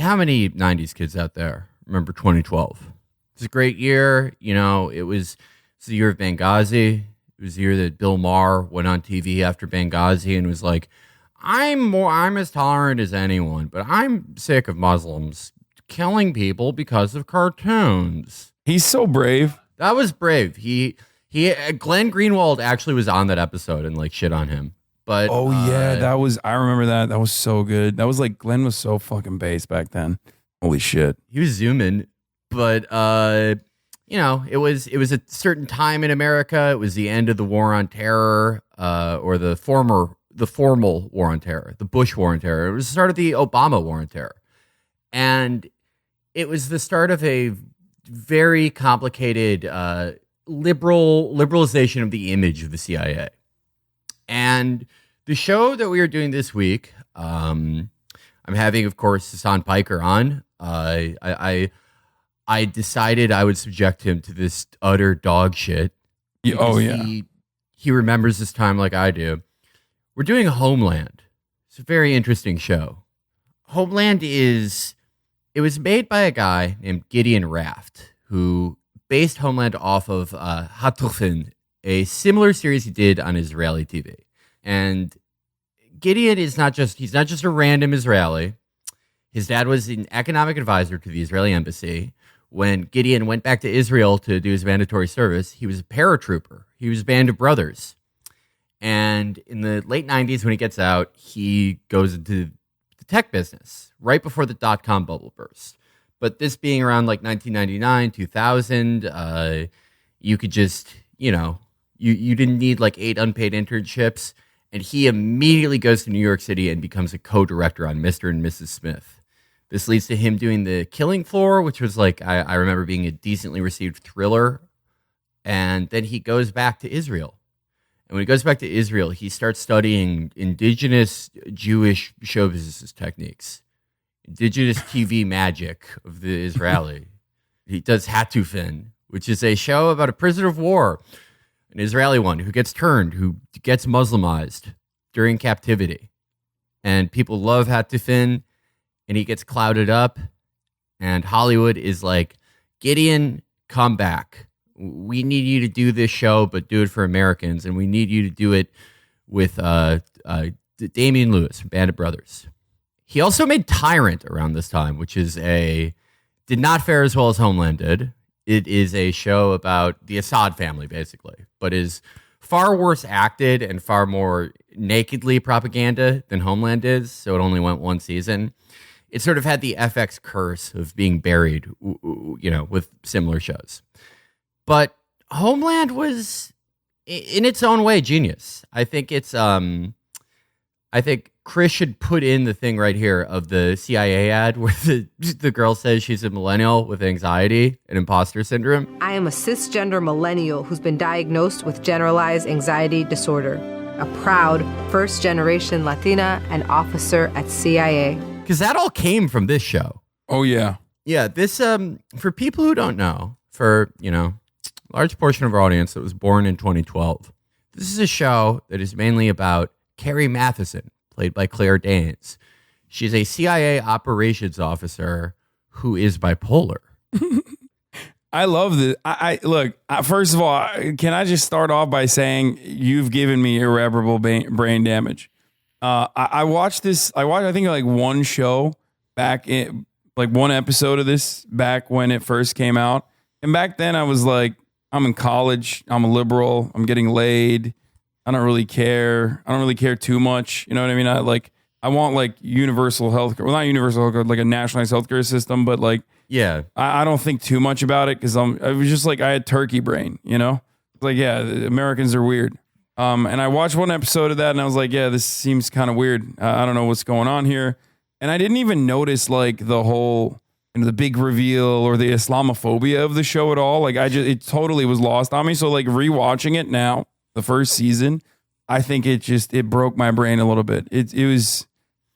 how many 90s kids out there remember 2012? It was a great year. It was the year of Benghazi. It was the year that Bill Maher went on TV after Benghazi and was like, I'm as tolerant as anyone, but I'm sick of Muslims killing people because of cartoons. He's so brave. That was brave. Glenn Greenwald actually was on that episode and like shit on him. But I remember that. That was so good. That was like Glenn was so fucking based back then. Holy shit. He was zooming, but it was a certain time in America. It was the end of the War on Terror, or the formal War on Terror, the Bush War on Terror. It was the start of the Obama War on Terror. And it was the start of a very complicated liberalization of the image of the CIA. And the show that we are doing this week, I'm having, of course, Hasan Piker on. I decided I would subject him to this utter dog shit. Oh, yeah. He remembers this time like I do. We're doing Homeland. It's a very interesting show. Homeland it was made by a guy named Gideon Raft, who based Homeland off of Hatufin, a similar series he did on Israeli TV. And Gideon he's not just a random Israeli. His dad was an economic advisor to the Israeli embassy. When Gideon went back to Israel to do his mandatory service, he was a paratrooper. He was a band of brothers. And in the late 90s, when he gets out, he goes into the tech business right before the dot-com bubble burst. But this being around like 1999, 2000, you could just, you didn't need like 8 unpaid internships. And he immediately goes to New York City and becomes a co-director on Mr. and Mrs. Smith. This leads to him doing The Killing Floor, which was like, I remember being a decently received thriller. And then he goes back to Israel. And when he goes back to Israel, he starts studying indigenous Jewish show business techniques, indigenous TV magic of the Israeli. He does Hatufin, which is a show about a prisoner of war, an Israeli one who gets Muslimized during captivity. And people love Hatufin, and he gets clouded up. And Hollywood is like, Gideon, come back. We need you to do this show, but do it for Americans. And we need you to do it with Damian Lewis from Band of Brothers. He also made Tyrant around this time, which is did not fare as well as Homeland did. It is a show about the Assad family, basically, but is far worse acted and far more nakedly propaganda than Homeland is. So it only went one season. It sort of had the FX curse of being buried, with similar shows. But Homeland was, in its own way, genius. I think I think Chris should put in the thing right here of the CIA ad where the girl says she's a millennial with anxiety and imposter syndrome. I am a cisgender millennial who's been diagnosed with generalized anxiety disorder. A proud first-generation Latina and officer at CIA. Because that all came from this show. Oh, yeah. Yeah, this, for people who don't know, for, large portion of our audience that was born in 2012. This is a show that is mainly about Carrie Matheson, played by Claire Danes. She's a CIA operations officer who is bipolar. I love this. Look, first of all, can I just start off by saying you've given me irreparable brain damage. I watched this. I think like one show back in, like one episode of this back when it first came out. And back then I was like, I'm in college. I'm a liberal. I'm getting laid. I don't really care. I don't really care too much. You know what I mean? I want like universal health care. Well, not universal health care, like a nationalized healthcare system, but like, yeah, I don't think too much about it because I was just like, I had turkey brain, Like, yeah, Americans are weird. And I watched one episode of that and I was like, yeah, this seems kind of weird. I don't know what's going on here. And I didn't even notice like the whole, the big reveal or the Islamophobia of the show at all. Like it totally was lost on me. So like rewatching it now, the first season, I think it broke my brain a little bit. It was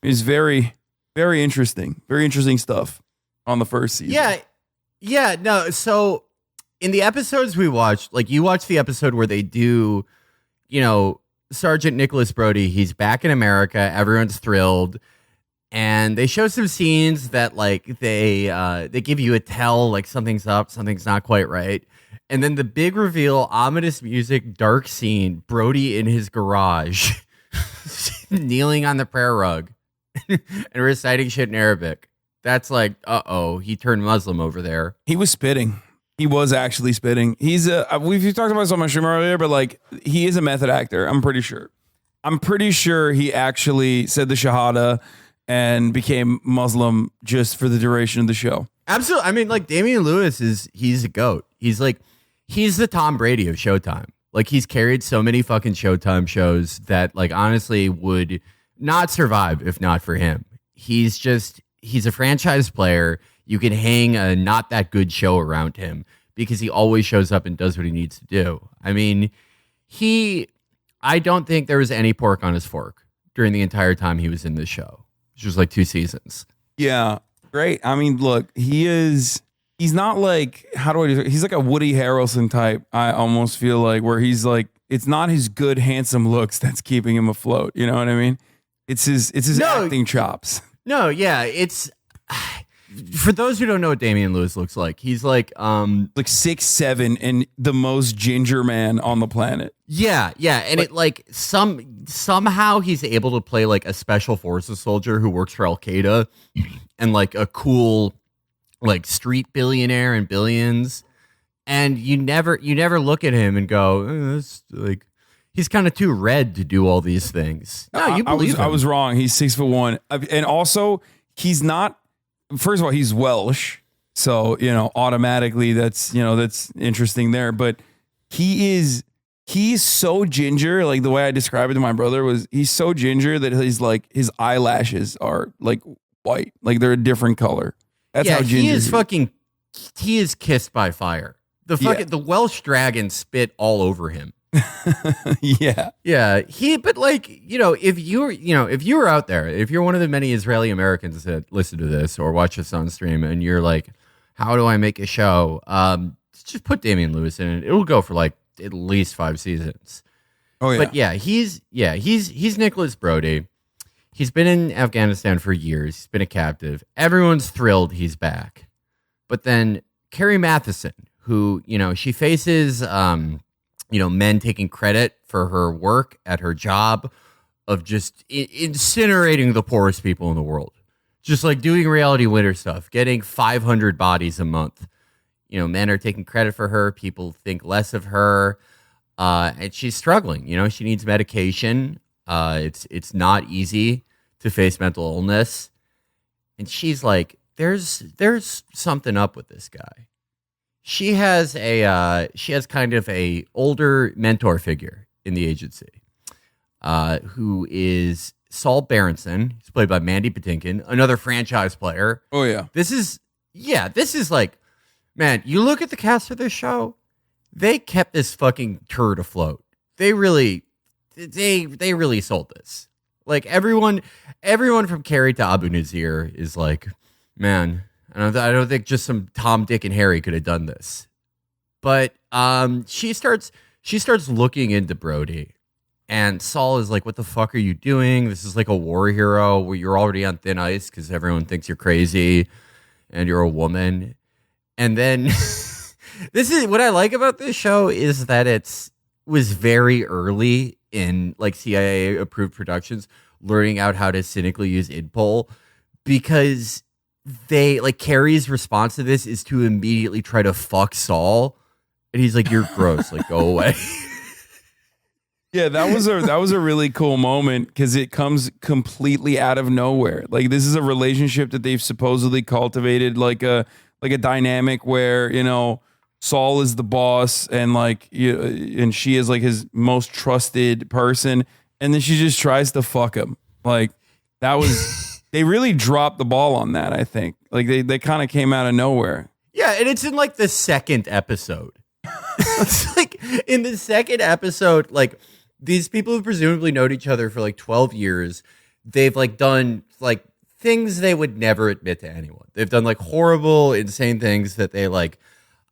very, very interesting. Very interesting stuff on the first season. Yeah. No. So in the episodes we watched, like you watched the episode where they do, Sergeant Nicholas Brody, he's back in America. Everyone's thrilled. And they show some scenes that like they give you a tell like something's up, something's not quite right. And then the big reveal, ominous music, dark scene, Brody in his garage, kneeling on the prayer rug and reciting shit in Arabic. That's like, he turned Muslim over there. He was spitting. He was actually spitting. We've talked about this on my stream earlier, but like he is a method actor. I'm pretty sure he actually said the Shahada and became Muslim just for the duration of the show. Absolutely. I mean, like Damian Lewis he's a goat. He's the Tom Brady of Showtime. Like he's carried so many fucking Showtime shows that like honestly would not survive if not for him. He's a franchise player. You can hang a not that good show around him because he always shows up and does what he needs to do. I mean, I don't think there was any pork on his fork during the entire time he was in this show, which was like 2 seasons. Yeah, great. I mean, look, he's not like, he's like a Woody Harrelson type. I almost feel like where he's like, it's not his good, handsome looks that's keeping him afloat. You know what I mean? It's his acting chops. No, yeah, it's for those who don't know what Damian Lewis looks like, he's like 6'7" and the most ginger man on the planet. Yeah, and it like somehow he's able to play like a special forces soldier who works for Al Qaeda and like a cool like street billionaire in Billions, and you never look at him and go, this, like he's kind of too red to do all these things. No, you believe him. I was wrong. He's 6'1", and also he's not. First of all, he's Welsh, so automatically that's interesting there. But he's so ginger. Like the way I described it to my brother was, he's so ginger that he's like his eyelashes are like white, like they're a different color. That's how ginger he is kissed by fire. The Welsh dragon spit all over him. Yeah. But like, if you were out there, if you're one of the many Israeli Americans that listen to this or watch this on stream and you're like, how do I make a show? Just put Damian Lewis in it. It'll go for like at least 5 seasons. Oh yeah. But he's Nicholas Brody. He's been in Afghanistan for years. He's been a captive. Everyone's thrilled he's back. But then Carrie Matheson, who, she faces men taking credit for her work at her job of just incinerating the poorest people in the world. Just like doing reality winner stuff, getting 500 bodies a month. Men are taking credit for her. People think less of her. And she's struggling. She needs medication. It's not easy to face mental illness. And she's like, there's something up with this guy. She has kind of a older mentor figure in the agency, who is Saul Berenson. He's played by Mandy Patinkin, another franchise player. Oh yeah. This is like, man, you look at the cast of this show, they kept this fucking turd afloat. They really sold this. Like everyone from Carrie to Abu Nazir is like, man, I don't think just some Tom, Dick, and Harry could have done this. But she starts looking into Brody, and Saul is like, what the fuck are you doing? This is like a war hero where you're already on thin ice because everyone thinks you're crazy and you're a woman. And then this is what I like about this show is that was very early in like CIA approved productions, learning out how to cynically use InPol, because they like Carrie's response to this is to immediately try to fuck Saul, and he's like, "You're gross, like go away." Yeah, that was a really cool moment because it comes completely out of nowhere. Like this is a relationship that they've supposedly cultivated, like a dynamic where Saul is the boss and and she is like his most trusted person, and then she just tries to fuck him. Like that was. They really dropped the ball on that, I think. Like they kind of came out of nowhere. Yeah, and it's in like the second episode. It's like in the second episode, like these people who presumably known each other for like 12 years, they've like done like things they would never admit to anyone. They've done like horrible, insane things that they like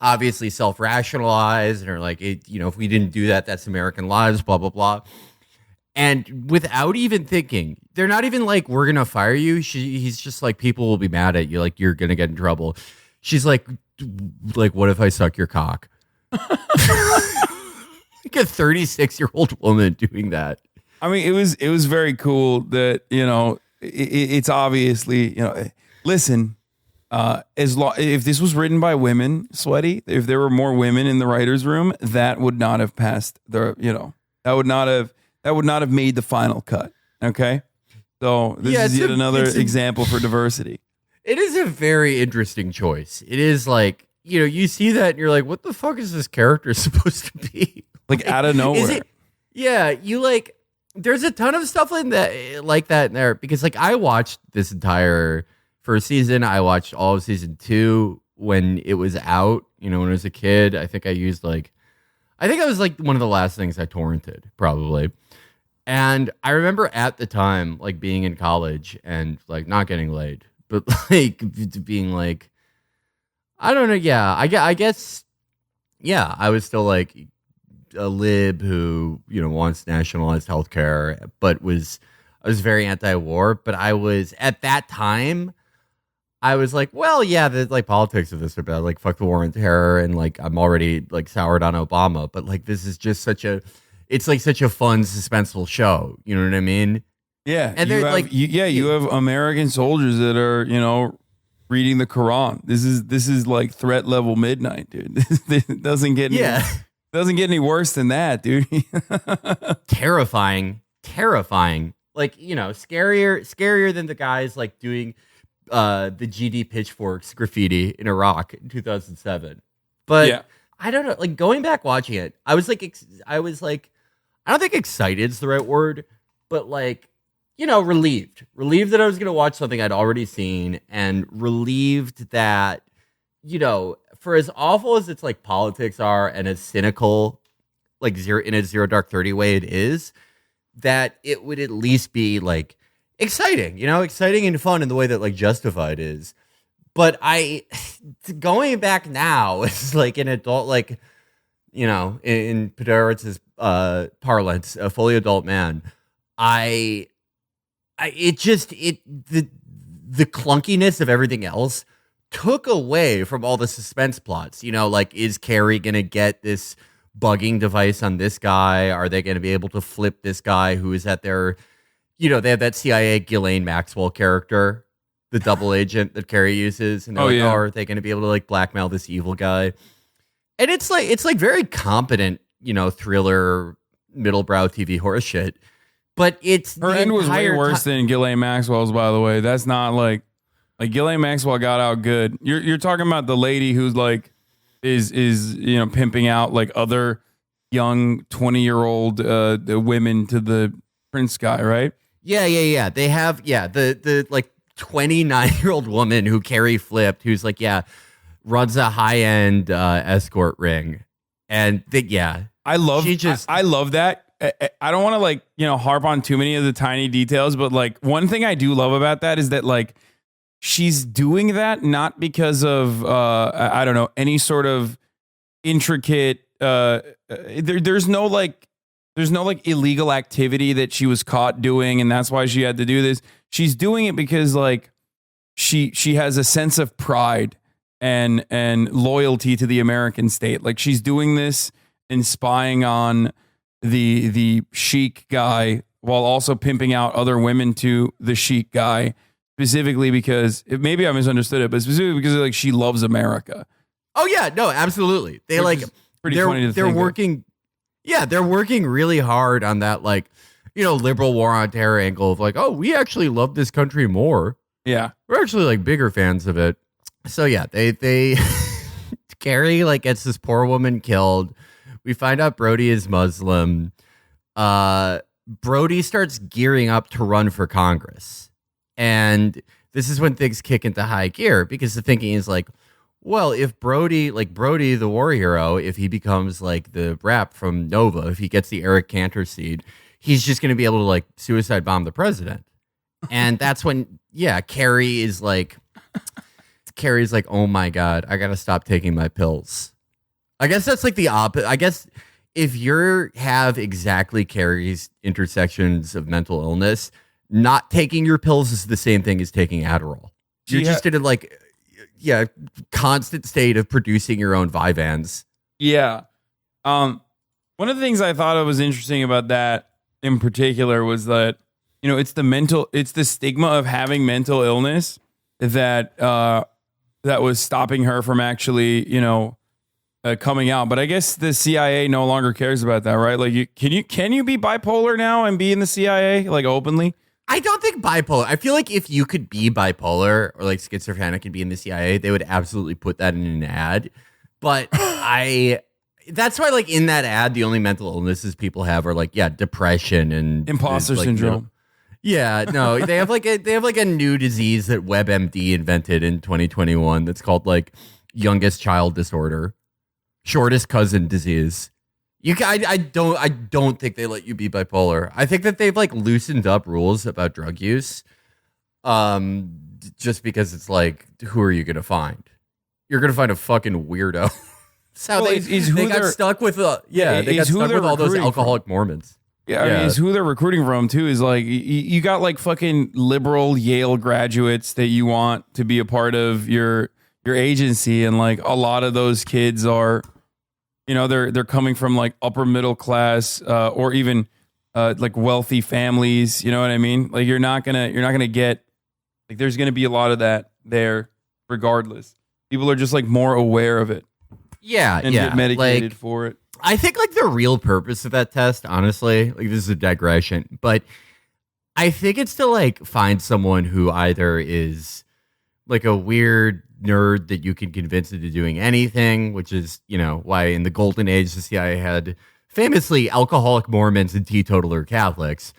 obviously self-rationalize and are like, if we didn't do that, that's American lives, blah, blah, blah. And without even thinking, they're not even like, we're going to fire you. He's just like, people will be mad at you. Like, you're going to get in trouble. She's like, what if I suck your cock? Like a 36-year-old woman doing that. I mean, it was very cool that, it's obviously, listen, if this was written by women, Sweaty, if there were more women in the writer's room, that would not have passed that would not have made the final cut. Okay. So this is yet another example for diversity. It is a very interesting choice. It is like, you see that and you're like, what the fuck is this character supposed to be? Like out of nowhere. There's a ton of stuff like that in there, because like I watched this entire first season. I watched all of season 2 when it was out, when I was a kid. I think it was like one of the last things I torrented, probably. And I remember at the time, like being in college and like not getting laid, but like being like, I don't know. Yeah, I guess. Yeah, I was still like a lib who, wants nationalized healthcare, but I was very anti-war. But I was at that time, I was like, well, yeah, the like politics of this are bad. Like, fuck the war on terror, and like I'm already like soured on Obama. But like this is just such a fun, suspenseful show. You know what I mean? Yeah, and they're like, you have American soldiers that are, reading the Quran. This is like threat level midnight, dude. It doesn't get any worse than that, dude. Terrifying. Like, scarier than the guys like doing the GD pitchforks graffiti in Iraq in 2007. But yeah. I don't know, like going back watching it, I was like, I don't think excited is the right word, but like, relieved that I was going to watch something I'd already seen, and relieved that, for as awful as it's like politics are and as cynical, like in a Zero Dark 30 way it is, that it would at least be like exciting and fun in the way that like Justified is. But going back now, it's like an adult, like, in Pedarowitz's parlance, a fully adult man, the clunkiness of everything else took away from all the suspense plots. Like, is Carrie going to get this bugging device on this guy? Are they going to be able to flip this guy who is at their, they have that CIA Ghislaine Maxwell character, the double agent that Carrie uses. And they're are they going to be able to like blackmail this evil guy? And it's like very competent, thriller, middlebrow TV horror shit. But her end was way worse than Ghislaine Maxwell's, by the way. That's not like Ghislaine Maxwell got out good. You're talking about the lady who's like is pimping out like other young 20-year-old women to the prince guy, right? Yeah. They have the like 29-year-old woman who Carrie flipped, who's like runs a high-end escort ring, and I love that. I don't want to like, harp on too many of the tiny details, but like one thing I do love about that is that like she's doing that not because of I don't know, any sort of intricate there's no illegal activity that she was caught doing and that's why she had to do this. She's doing it because like she has a sense of pride and loyalty to the American state. Like she's doing this and spying on the chic guy while also pimping out other women to the chic guy, specifically because maybe I misunderstood it, but specifically because like she loves America. Oh yeah, no, absolutely. They like pretty funny to they're think working. Yeah, they're working really hard on that like, liberal war on terror angle of like, oh, we actually love this country more. Yeah. We're actually like bigger fans of it. So yeah, they Carrie like gets this poor woman killed. We find out Brody is Muslim. Brody starts gearing up to run for Congress. And this is when things kick into high gear because the thinking is like, well, if Brody, the war hero, if he becomes like the rep from Nova, if he gets the Eric Cantor seat, he's just going to be able to like suicide bomb the president. And that's when, Carrie's like, oh my God, I got to stop taking my pills. I guess that's like the opposite. I guess if you have exactly Carrie's intersections of mental illness, not taking your pills is the same thing as taking Adderall. You're just in a constant state of producing your own Vyvanse. Yeah. One of the things I thought was interesting about that in particular was that, it's the stigma of having mental illness that was stopping her from actually, coming out. But I guess the CIA no longer cares about that, right? Like, can you be bipolar now and be in the CIA, like, openly? I don't think bipolar. I feel like if you could be bipolar or like schizophrenic and be in the CIA, they would absolutely put that in an ad. But that's why, like, in that ad, the only mental illnesses people have are like, depression and imposter syndrome. Yeah, no, they have like a new disease that WebMD invented in 2021 that's called like youngest child disorder, shortest cousin disease. I don't think they let you be bipolar. I think that they've like loosened up rules about drug use, just because it's like, who are you gonna find? You're gonna find a fucking weirdo. That's how they got stuck with all those alcoholic Mormons. Yeah, I mean, it's who they're recruiting from too. Is like you got like fucking liberal Yale graduates that you want to be a part of your agency, and like a lot of those kids are, they're coming from like upper middle class or even like wealthy families. You know what I mean? Like you're not gonna get, like, there's gonna be a lot of that there regardless. People are just like more aware of it. Yeah, and get medicated for it. I think like the real purpose of that test, honestly, like this is a digression, but I think it's to like find someone who either is like a weird nerd that you can convince into doing anything, which is, why in the golden age the CIA had famously alcoholic Mormons and teetotaler Catholics,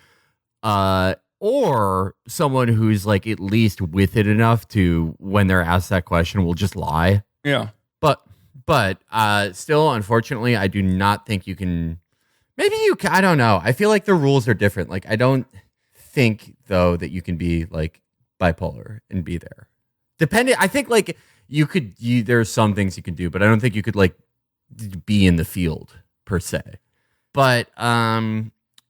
or someone who's like at least with it enough to, when they're asked that question, will just lie. Yeah. But still, unfortunately, I do not think you can. Maybe you can. I don't know. I feel like the rules are different. Like, I don't think, though, that you can be like bipolar and be there. I think like you could. There are some things you can do, but I don't think you could like be in the field per se. But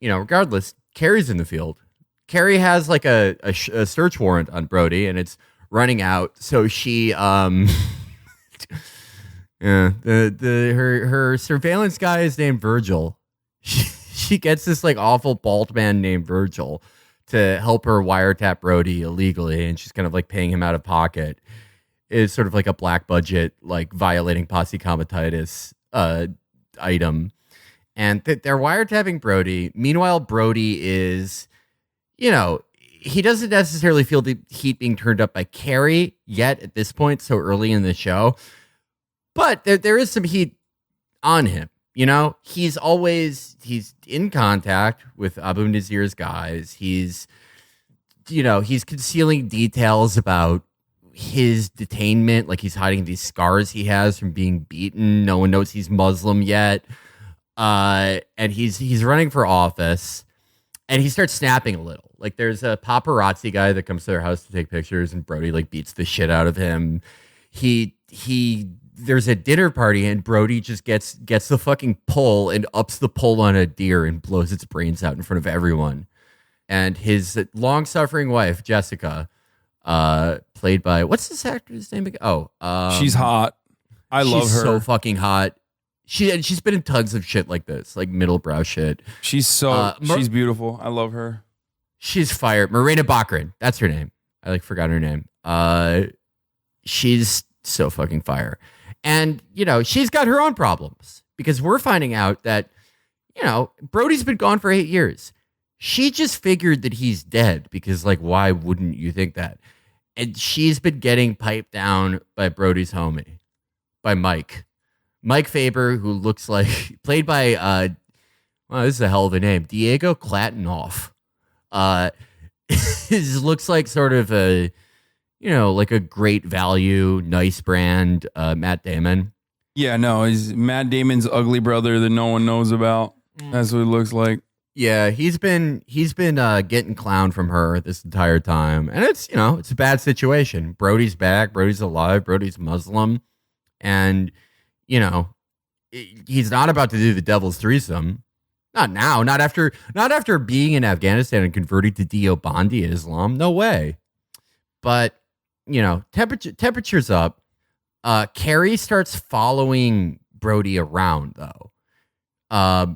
regardless, Carrie's in the field. Carrie has like a search warrant on Brody, and it's running out. So she Yeah, her surveillance guy is named Virgil. She gets this like awful bald man named Virgil to help her wiretap Brody illegally, and she's kind of like paying him out of pocket. It's sort of like a black budget, like violating posse comitatus item, and they're wiretapping Brody. Meanwhile, Brody is, he doesn't necessarily feel the heat being turned up by Carrie yet at this point, so early in the show. But there is some heat on him. He's in contact with Abu Nazir's guys. He's concealing details about his detainment. Like he's hiding these scars he has from being beaten. No one knows he's Muslim yet. And he's running for office, and he starts snapping a little. Like there's a paparazzi guy that comes to their house to take pictures, and Brody like beats the shit out of him. There's a dinner party, and Brody just gets the fucking pull and ups the pull on a deer and blows its brains out in front of everyone. And his long-suffering wife, Jessica, played by, what's this actor's name again? She's hot. I love her. She's so fucking hot. She's been in tons of shit like this, like middle-brow shit. She's she's beautiful. I love her. She's fired. Marina Baccarin, that's her name. I forgot her name. She's so fucking fire. And, she's got her own problems, because we're finding out that, Brody's been gone for 8 years. She just figured that he's dead because, like, why wouldn't you think that? And she's been getting piped down by Brody's homie, by Mike Faber, who looks like, played by, wow, this is a hell of a name, Diego Klatinoff. Looks like sort of a, like a great value, nice brand, Matt Damon. Yeah, no, he's Matt Damon's ugly brother that no one knows about. That's what it looks like. Yeah, he's been getting clowned from her this entire time, and it's it's a bad situation. Brody's back. Brody's alive. Brody's Muslim, and he's not about to do the devil's threesome. Not now. Not after being in Afghanistan and converting to Deobandi Islam. No way. But temperature's up. Carrie starts following Brody around though.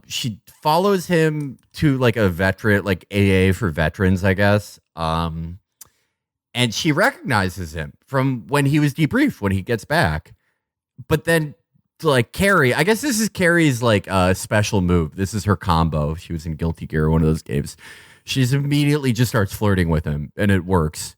She follows him to like a veteran, like AA for veterans, I guess. And she recognizes him from when he was debriefed when he gets back. But then, like Carrie, I guess this is Carrie's like special move. This is her combo. She was in Guilty Gear, one of those games. She's immediately just starts flirting with him, and it works.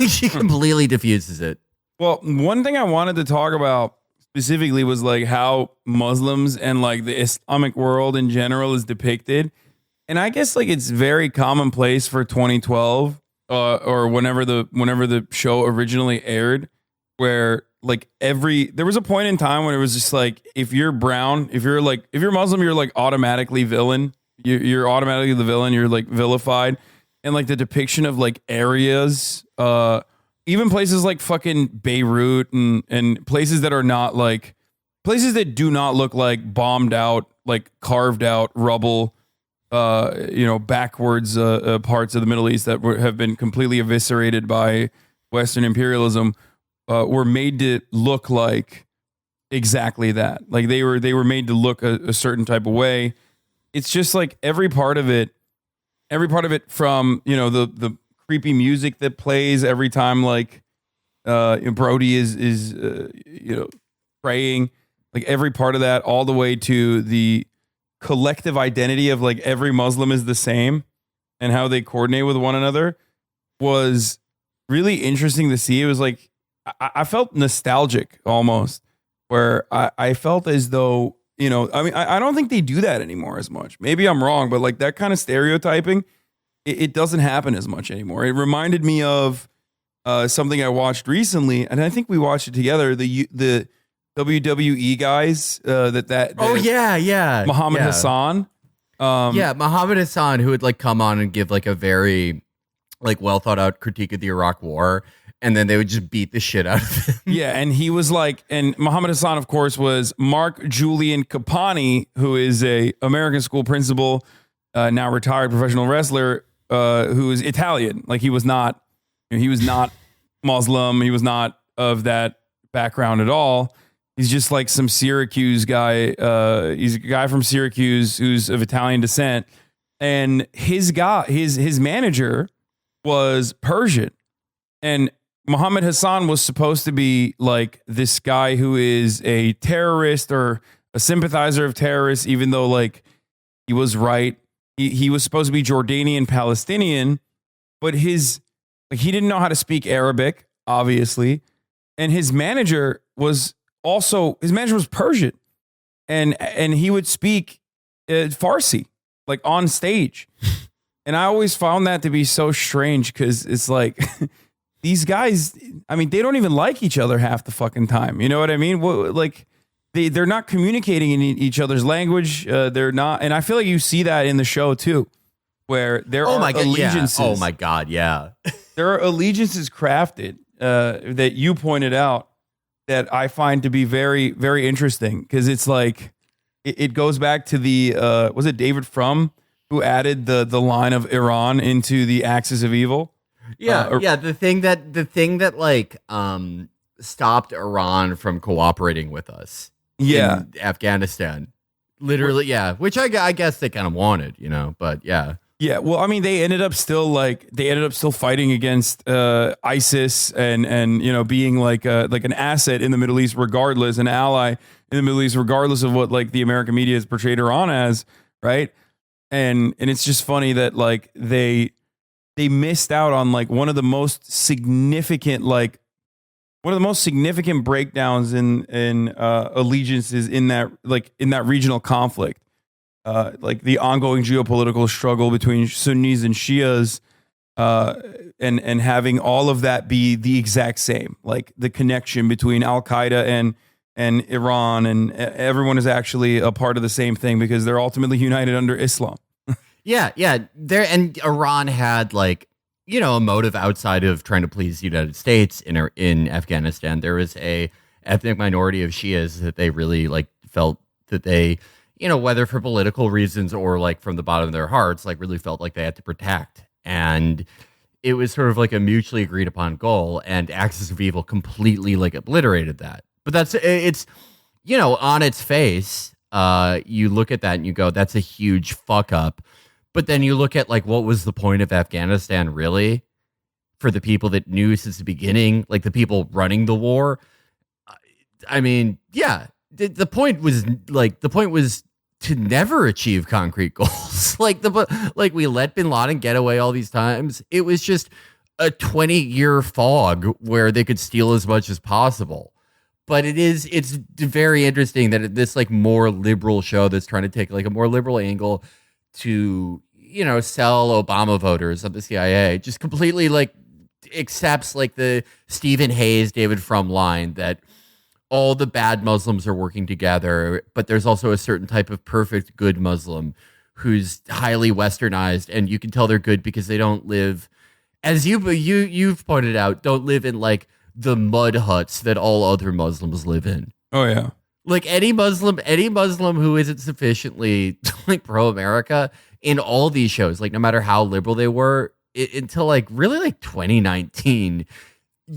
She completely diffuses it. Well, one thing I wanted to talk about specifically was like how Muslims and like the Islamic world in general is depicted. And I guess like it's very commonplace for 2012 or whenever the show originally aired, where like there was a point in time when it was just like, if you're brown, if you're Muslim, you're like automatically villain. You're automatically the villain. You're like vilified. And like the depiction of like areas, even places like fucking Beirut and places that are not like places that do not look like bombed out, like carved out rubble, backwards parts of the Middle East that have been completely eviscerated by Western imperialism, were made to look like exactly that. Like they were made to look a certain type of way. It's just like every part of it from, the creepy music that plays every time like Brody is praying, like every part of that, all the way to the collective identity of like every Muslim is the same and how they coordinate with one another was really interesting to see. It was like I felt nostalgic almost, where I felt as though, I don't think they do that anymore as much. Maybe I'm wrong, but like that kind of stereotyping, it doesn't happen as much anymore. It reminded me of something I watched recently, and I think we watched it together. The WWE guys Muhammad Hasan. Muhammad Hasan, who would like come on and give like a very like well thought out critique of the Iraq War, and then they would just beat the shit out of him. Yeah, and he was like, and Muhammad Hasan, of course, was Mark Julian Capani, who is a American school principal, now retired professional wrestler, who is Italian. Like he was not Muslim. He was not of that background at all. He's just like some Syracuse guy. He's a guy from Syracuse who's of Italian descent, and his manager was Persian, and Muhammad Hasan was supposed to be like this guy who is a terrorist or a sympathizer of terrorists, even though like he was right. He was supposed to be Jordanian Palestinian, but he didn't know how to speak Arabic, obviously. And his manager was Persian, and he would speak Farsi like on stage. And I always found that to be so strange, because it's like these guys, I mean, they don't even like each other half the fucking time. You know what I mean? Like they're not communicating in each other's language. They're not. And I feel like you see that in the show too, where there are allegiances. Yeah. Oh my God. Yeah. There are allegiances crafted that you pointed out that I find to be very, very interesting, because it's like it goes back to the was it David Frum who added the line of Iran into the axis of evil? Yeah, the thing that like stopped Iran from cooperating with us. In Afghanistan, literally. Yeah, which I guess they kind of wanted, but yeah. Yeah, well, I mean, they ended up still fighting against ISIS and being like an asset in the Middle East, regardless, an ally in the Middle East, regardless of what like the American media has portrayed Iran as, right? And it's just funny that like they missed out on like one of the most significant breakdowns in allegiances in that regional conflict. Like the ongoing geopolitical struggle between Sunnis and Shias, and having all of that be the exact same, like the connection between Al Qaeda and Iran, and everyone is actually a part of the same thing because they're ultimately united under Islam. Yeah. There, and Iran had like, a motive outside of trying to please the United States in Afghanistan. There was a ethnic minority of Shias that they really like felt that they, whether for political reasons or like from the bottom of their hearts, like really felt like they had to protect. And it was sort of like a mutually agreed upon goal, and Axis of Evil completely like obliterated that. But it's on its face, you look at that and you go, that's a huge fuck up. But then you look at like, what was the point of Afghanistan really for the people that knew since the beginning, like the people running the war? I mean, yeah, the point was to never achieve concrete goals. like we let bin Laden get away all these times. It was just a 20-year fog where they could steal as much as possible. But it's very interesting that this like more liberal show that's trying to take like a more liberal angle to, sell Obama voters of the CIA just completely like accepts like the Stephen Hayes, David Frum line that all the bad Muslims are working together, but there's also a certain type of perfect good Muslim who's highly westernized, and you can tell they're good because they don't live, as you've pointed out, don't live in like the mud huts that all other Muslims live in. Oh yeah. Like any Muslim who isn't sufficiently like pro-America in all these shows, like no matter how liberal they were, until like really like 2019,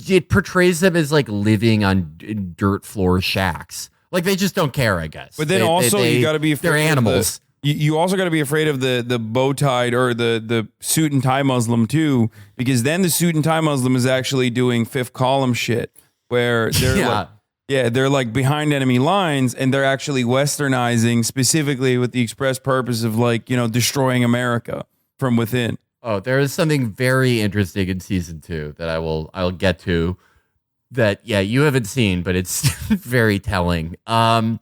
it portrays them as like living on dirt floor shacks. Like they just don't care, I guess. But then you got to be afraid they're animals. You also got to be afraid of the bow tied or the suit and tie Muslim too, because then the suit and tie Muslim is actually doing fifth column shit where they're they're like behind enemy lines, and they're actually westernizing specifically with the express purpose of like, destroying America from within. Oh, there is something very interesting in season 2 that I'll get to that, you haven't seen, but it's very telling. There's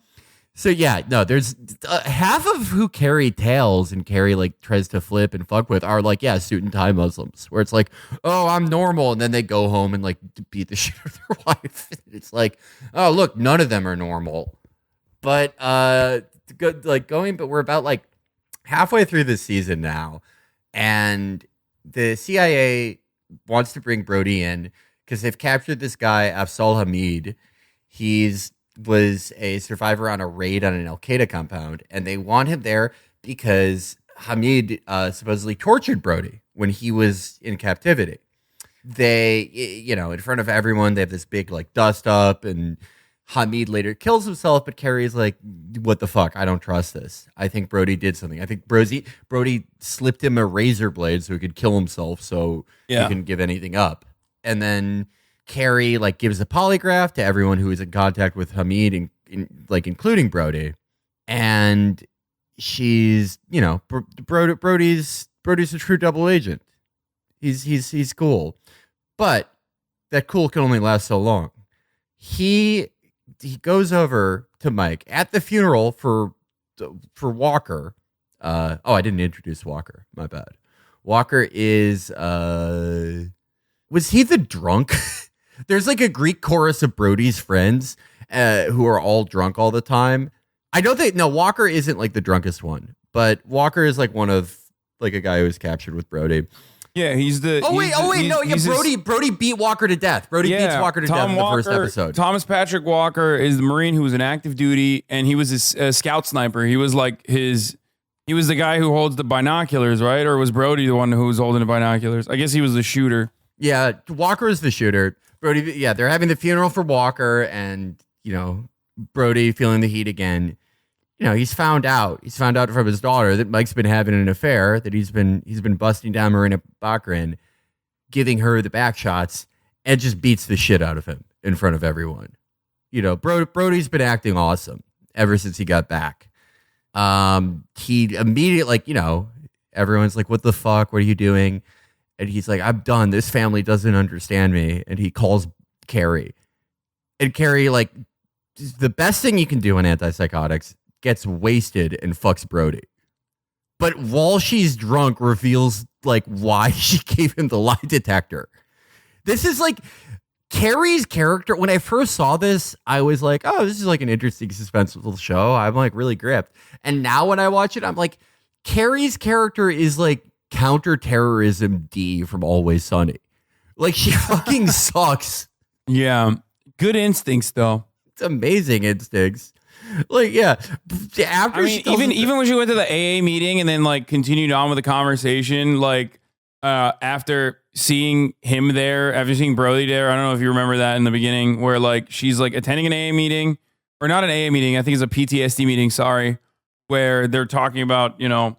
half of who Carrie tails and Carrie like tries to flip and fuck with are like, suit and tie Muslims, where it's like, oh, I'm normal. And then they go home and like beat the shit out of their wife. It's like, oh, look, none of them are normal. But we're about like halfway through this season now. And the CIA wants to bring Brody in because they've captured this guy, Afzal Hamid. Was a survivor on a raid on an Al-Qaeda compound, and they want him there because Hamid supposedly tortured Brody when he was in captivity. They, in front of everyone, they have this big like dust up, and Hamid later kills himself, but Carrie's like, what the fuck? I don't trust this. I think Brody did something. I think Brody slipped him a razor blade so he could kill himself so he couldn't give anything up. And then Carrie like gives a polygraph to everyone who is in contact with Hamid, including Brody. And she's, Brody's a true double agent. He's cool. But that cool can only last so long. He goes over to Mike at the funeral for Walker. I didn't introduce Walker. My bad. Walker is was he the drunk? There's like a Greek chorus of Brody's friends who are all drunk all the time. Walker isn't like the drunkest one, but Walker is like one of like a guy who was captured with Brody. Yeah, he's the. Brody beat Walker to death. Brody beats Walker to death in the first episode. Thomas Patrick Walker is the Marine who was in active duty, and he was a scout sniper. He was like he was the guy who holds the binoculars, right? Or was Brody the one who was holding the binoculars? I guess he was the shooter. Yeah, Walker is the shooter. Brody, they're having the funeral for Walker, and Brody feeling the heat again. He's found out from his daughter that Mike's been having an affair, that he's been busting down Marina Baccarin, giving her the back shots, and just beats the shit out of him in front of everyone. Brody's been acting awesome ever since he got back. He immediately, everyone's like, what the fuck? What are you doing? And he's like, I'm done. This family doesn't understand me. And he calls Carrie. And Carrie, like, the best thing you can do on antipsychotics, gets wasted and fucks Brody. But while she's drunk, reveals like why she gave him the lie detector. This is like Carrie's character. When I first saw this, I was like, oh, this is like an interesting suspenseful show. I'm like really gripped. And now when I watch it, I'm like, Carrie's character is like counterterrorism D from Always Sunny. Like she fucking sucks. Yeah. Good instincts though. It's amazing instincts. Like, yeah. After I mean, even when she went to the AA meeting and then like continued on with the conversation, like after seeing him there, after seeing Brody there, I don't know if you remember that in the beginning, where like she's like attending an AA meeting, or not an AA meeting, I think it's a PTSD meeting, sorry, where they're talking about, you know,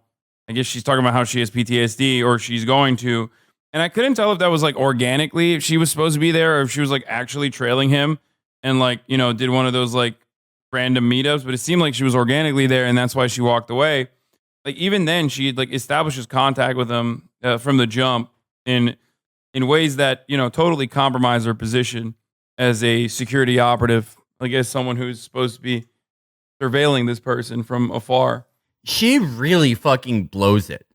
I guess she's talking about how she has PTSD or she's going to. And I couldn't tell if that was like organically, if she was supposed to be there, or if she was like actually trailing him and like, you know, did one of those like random meetups. But it seemed like she was organically there, and that's why she walked away. Like even then, she like establishes contact with him from the jump in ways that, you know, totally compromise her position as a security operative. Like as someone who's supposed to be surveilling this person from afar. She really fucking blows it.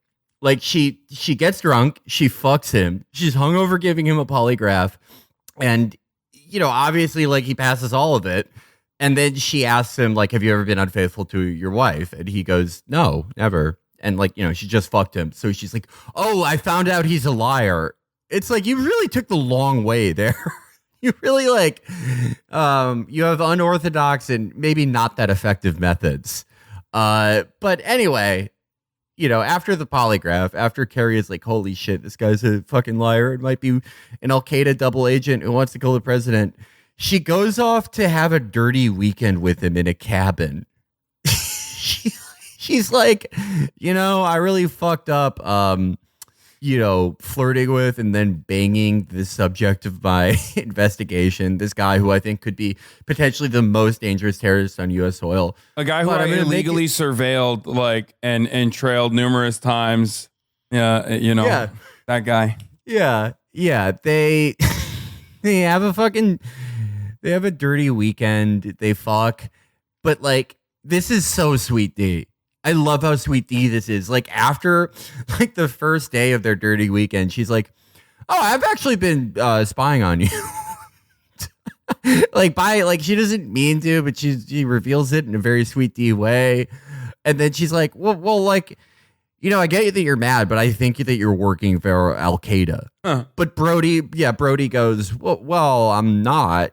Like she gets drunk, she fucks him, she's hungover giving him a polygraph, and you know, obviously like he passes all of it. And then she asks him, like, have you ever been unfaithful to your wife? And he goes, no, never. And like, you know, she just fucked him. So she's like, oh, I found out he's a liar. It's like, you really took the long way there. You really like, you have unorthodox and maybe not that effective methods. But anyway, you know, after the polygraph, after Carrie is like, holy shit, this guy's a fucking liar. It might be an Al-Qaeda double agent who wants to kill the president. She goes off to have a dirty weekend with him in a cabin. She's like, you know, I really fucked up, you know, flirting with and then banging the subject of my investigation. This guy who I think could be potentially the most dangerous terrorist on U.S. soil. A guy who I illegally surveilled, like, and trailed numerous times. Yeah, you know, yeah. That guy. Yeah, yeah. They have a fucking... They have a dirty weekend. They fuck. But, like, this is so Sweet D. I love how Sweet D this is. Like, after, like, the first day of their dirty weekend, she's like, oh, I've actually been spying on you. Like, she doesn't mean to, but she reveals it in a very Sweet D way. And then she's like, well, like, you know, I get that you're mad, but I think that you're working for Al-Qaeda. Huh. But Brody goes, well, I'm not.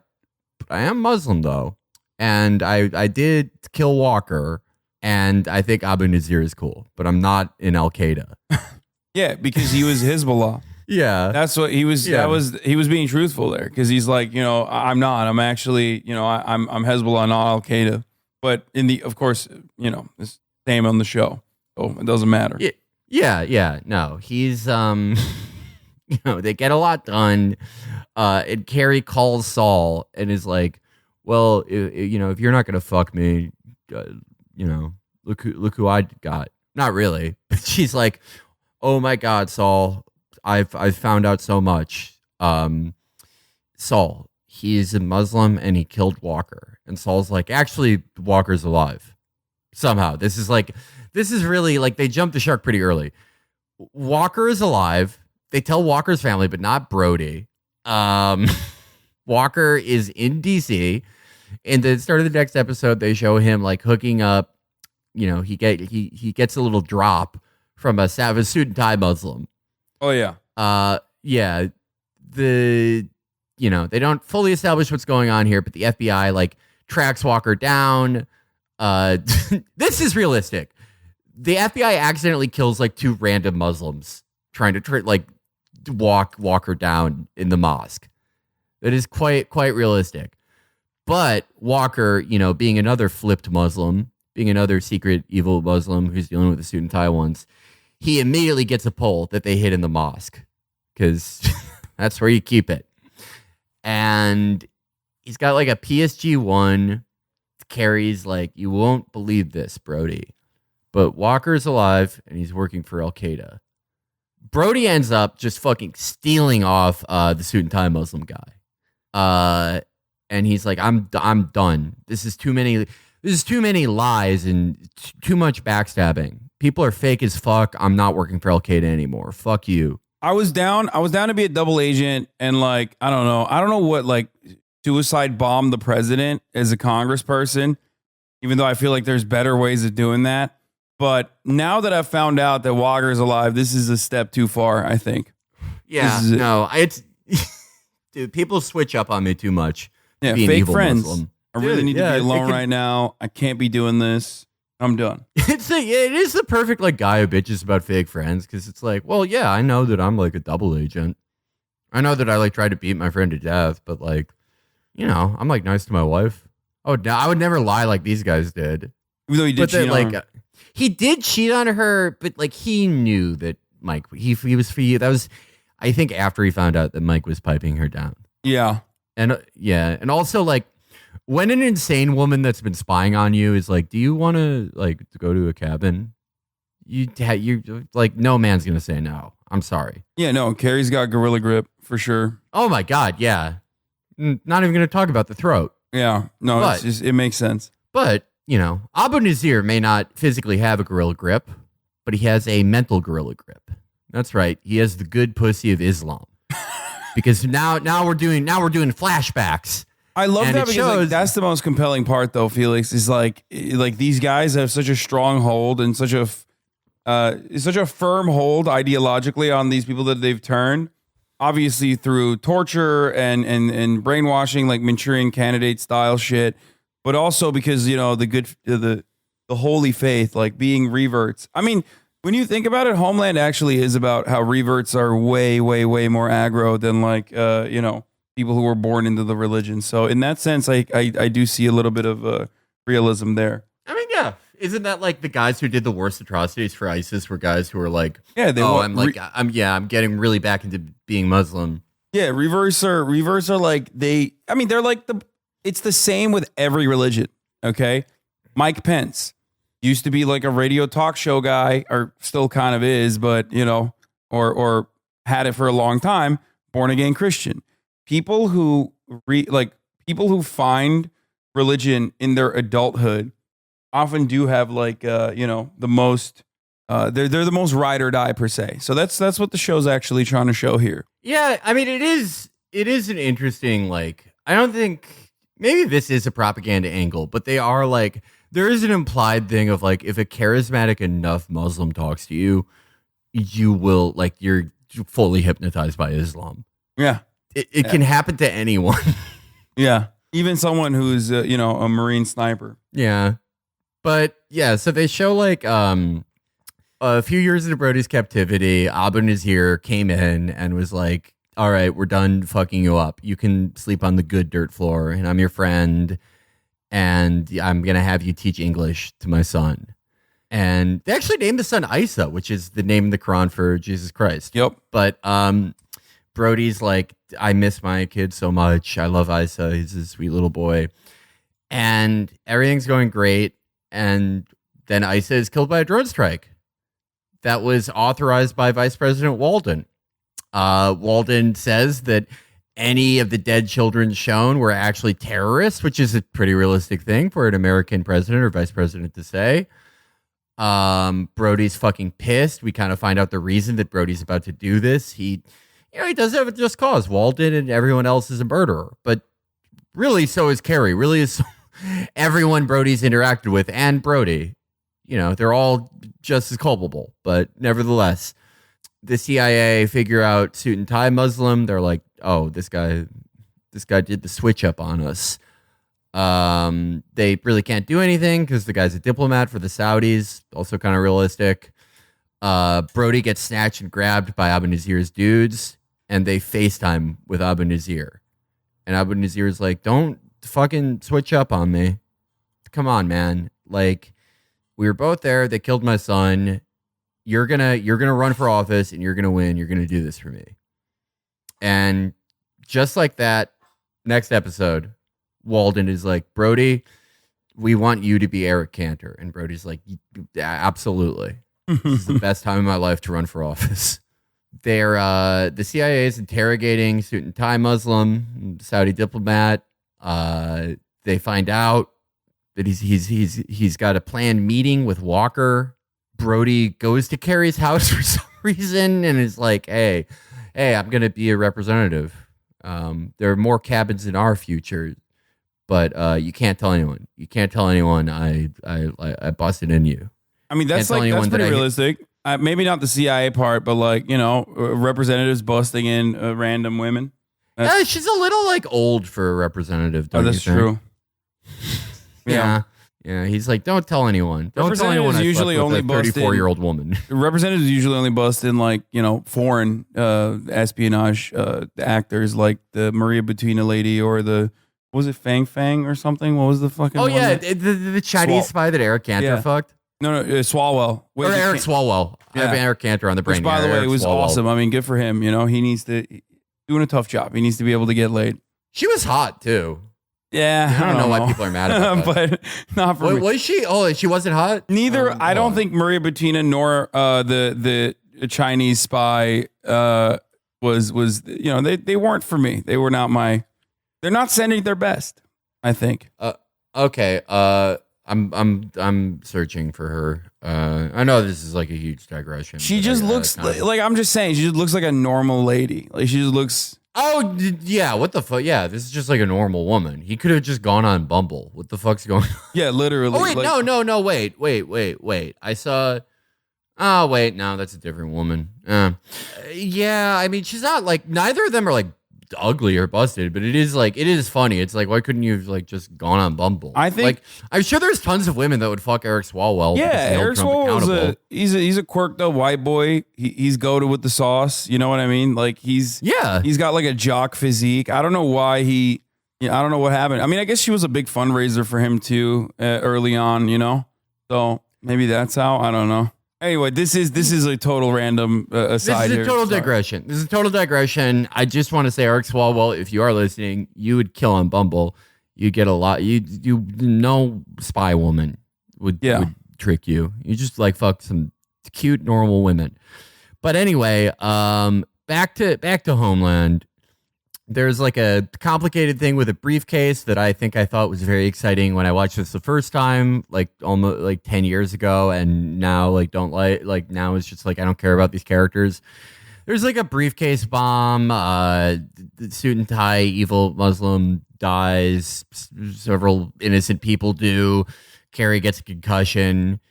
I am Muslim, though, and I did kill Walker, and I think Abu Nazir is cool, but I'm not in Al-Qaeda. Yeah, because he was Hezbollah. Yeah. That's what he was. Yeah. He was being truthful there, because he's like, you know, I'm not. I'm actually, you know, I'm Hezbollah, not Al-Qaeda. But of course, you know, it's same on the show, so it doesn't matter. Yeah. No, he's you know, they get a lot done. And Carrie calls Saul and is like, well, you know, if you're not going to fuck me, you know, look who I got. Not really. But she's like, oh my God, Saul, I've found out so much. Saul, he's a Muslim and he killed Walker. And Saul's like, actually, Walker's alive. Somehow. This is really like, they jumped the shark pretty early. Walker is alive. They tell Walker's family, but not Brody. Walker is in DC. In the start of the next episode, they show him like hooking up. You know, he gets a little drop from a suit and tie Muslim. Oh yeah. Yeah. You know, they don't fully establish what's going on here, but the FBI like tracks Walker down. This is realistic. The FBI accidentally kills like two random Muslims trying to walk Walker down in the mosque. That is quite realistic. But Walker, you know, being another flipped Muslim, being another secret evil Muslim who's dealing with the suit and tie ones, he immediately gets a pole that they hid in the mosque because that's where you keep it. And he's got like a PSG-1. Carrie's like, you won't believe this, Brody, but Walker's alive and he's working for Al-Qaeda. Brody ends up just fucking stealing off the suit and tie Muslim guy. And he's like, I'm done. This is too many lies and too much backstabbing. People are fake as fuck. I'm not working for Al-Qaeda anymore. Fuck you. I was down to be a double agent and like, I don't know what, like suicide bomb the president as a congressperson, even though I feel like there's better ways of doing that. But now that I've found out that Walker is alive, this is a step too far, I think. Yeah, no, it's dude, people switch up on me too much. Yeah, fake friends I really need to be alone can, right now. I can't be doing this. I'm done. It is the perfect like guy who bitches about fake friends because it's like, well, yeah, I know that I'm like a double agent. I know that I like try to beat my friend to death, but like, you know, I'm like nice to my wife. Oh, no, I would never lie like these guys did. Even though he did cheat on her. He did cheat on her, but like he knew that Mike. He was for you. That was, I think, after he found out that Mike was piping her down. Yeah, and also like. When an insane woman that's been spying on you is like, do you want to like to go to a cabin? You like, no man's gonna say no. I'm sorry. Yeah, no. Carrie's got gorilla grip for sure. Oh my god, yeah. Not even gonna talk about the throat. Yeah, no. It's just, it makes sense. But you know, Abu Nazir may not physically have a gorilla grip, but he has a mental gorilla grip. That's right. He has the good pussy of Islam. Because now we're doing flashbacks. I love that because like, that's the most compelling part, though, Felix, is like these guys have such a strong hold and such a firm hold ideologically on these people that they've turned, obviously through torture and brainwashing, like Manchurian Candidate style shit, but also because, you know, the holy faith, like being reverts. I mean, when you think about it, Homeland actually is about how reverts are way, way, way more aggro than like, you know, people who were born into the religion. So in that sense, I do see a little bit of realism there. I mean, yeah. Isn't that like the guys who did the worst atrocities for ISIS were guys who were like, I'm getting really back into being Muslim. Yeah, reverts are like they're like it's the same with every religion. Okay. Mike Pence used to be like a radio talk show guy, or still kind of is, but you know, or had it for a long time, born again Christian. People who find religion in their adulthood often do have like you know, the most they're the most ride or die per se. So that's what the show's actually trying to show here. Yeah, I mean it is an interesting, like, I don't think maybe this is a propaganda angle, but they are like, there is an implied thing of like, if a charismatic enough Muslim talks to you, you will like, you're fully hypnotized by Islam. Yeah. It can happen to anyone. Yeah. Even someone who's, you know, a Marine sniper. Yeah. But yeah, so they show like a few years into Brody's captivity, Abu Nazir came in and was like, all right, we're done fucking you up. You can sleep on the good dirt floor and I'm your friend and I'm going to have you teach English to my son. And they actually named the son Isa, which is the name in the Quran for Jesus Christ. Yep. But Brody's like, I miss my kid so much. I love Isa. He's a sweet little boy. And everything's going great. And then Isa is killed by a drone strike that was authorized by Vice President Walden. Walden says that any of the dead children shown were actually terrorists, which is a pretty realistic thing for an American president or vice president to say. Brody's fucking pissed. We kind of find out the reason that Brody's about to do this. He does have a just cause. Walden and everyone else is a murderer, but really so is Carrie. Really is everyone Brody's interacted with and Brody. You know, they're all just as culpable, but nevertheless, the CIA figure out suit and tie Muslim. They're like, oh, this guy did the switch up on us. They really can't do anything because the guy's a diplomat for the Saudis. Also kind of realistic. Brody gets snatched and grabbed by Abu Nazir's dudes, and they FaceTime with Abu Nazir. And Abu Nazir is like, don't fucking switch up on me. Come on, man. Like, we were both there. They killed my son. You're gonna run for office and you're gonna win. You're gonna do this for me. And just like that, next episode, Walden is like, Brody, we want you to be Eric Cantor. And Brody's like, absolutely. This is the best time of my life to run for office. The CIA is interrogating suit and tie Muslim, Saudi diplomat. They find out that he's got a planned meeting with Walker. Brody goes to Carrie's house for some reason and is like, hey, I'm going to be a representative. There are more cabins in our future, but you can't tell anyone. You can't tell anyone I busted in you. I mean, that's pretty realistic. Maybe not the CIA part, but like, you know, representatives busting in random women. She's a little like old for a representative. That's true. Yeah. Yeah, he's like, don't tell anyone. Don't tell anyone. Representatives I usually slept with only a bust in- 34-year-old woman. Representatives usually only bust in like, foreign espionage actors like the Maria Butina lady or the, was it Fang Fang or something? What was the fucking one The Chinese Swal- spy that Eric Cantor fucked. No, Swalwell. Or Eric Swalwell. I have Eric Cantor on the brain. Which, by the way, Eric was Swalwell. awesome. I mean, good for him. He needs to, doing a tough job. He needs to be able to get laid. She was hot, too. Yeah, I don't know why people are mad about that. But not for me. Was she? Oh, she wasn't hot? Neither. I don't think Maria Butina nor the Chinese spy was they weren't for me. They were not my. They're not sending their best, I think. Okay. I'm searching for her. I know this is like a huge digression. She just looks like I'm just saying. She just looks like a normal lady. Like she just looks. Oh yeah, what the fuck? Yeah, this is just like a normal woman. He could have just gone on Bumble. What the fuck's going on? Yeah, literally. Oh wait, no, wait. I saw. Oh wait, no, that's a different woman. Yeah, I mean, she's not like neither of them are like ugly or busted, but it is funny. It's like, why couldn't you have like just gone on Bumble? I think like I'm sure there's tons of women that would fuck Eric Swalwell. Yeah, because they hold Eric Trump Swalwell's accountable. he's a quirked up white boy. He's goated with the sauce. You know what I mean? Like he's got like a jock physique. I don't know why I don't know what happened. I mean, I guess she was a big fundraiser for him too early on. So maybe that's how. I don't know. Anyway, this is a total random aside. This is a total digression. I just want to say, Eric Swalwell, if you are listening, you would kill on Bumble. You get a lot. No spy woman would trick you. You just like fuck some cute normal women. But anyway, back to Homeland. There's like a complicated thing with a briefcase that I thought was very exciting when I watched this the first time, like almost like 10 years ago, and now now it's just like I don't care about these characters. There's like a briefcase bomb, the suit and tie evil Muslim dies, several innocent people do. Carrie gets a concussion.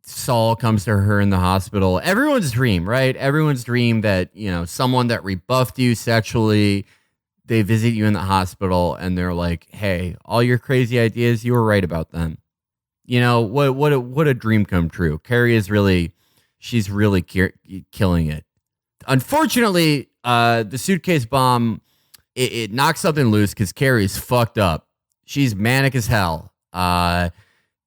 Saul comes to her in the hospital. Everyone's dream, right? Everyone's dream that, someone that rebuffed you sexually, they visit you in the hospital and they're like, hey, all your crazy ideas, you were right about them. What a dream come true. Carrie is she's really killing it. Unfortunately, the suitcase bomb, it knocks something loose because Carrie's fucked up. She's manic as hell.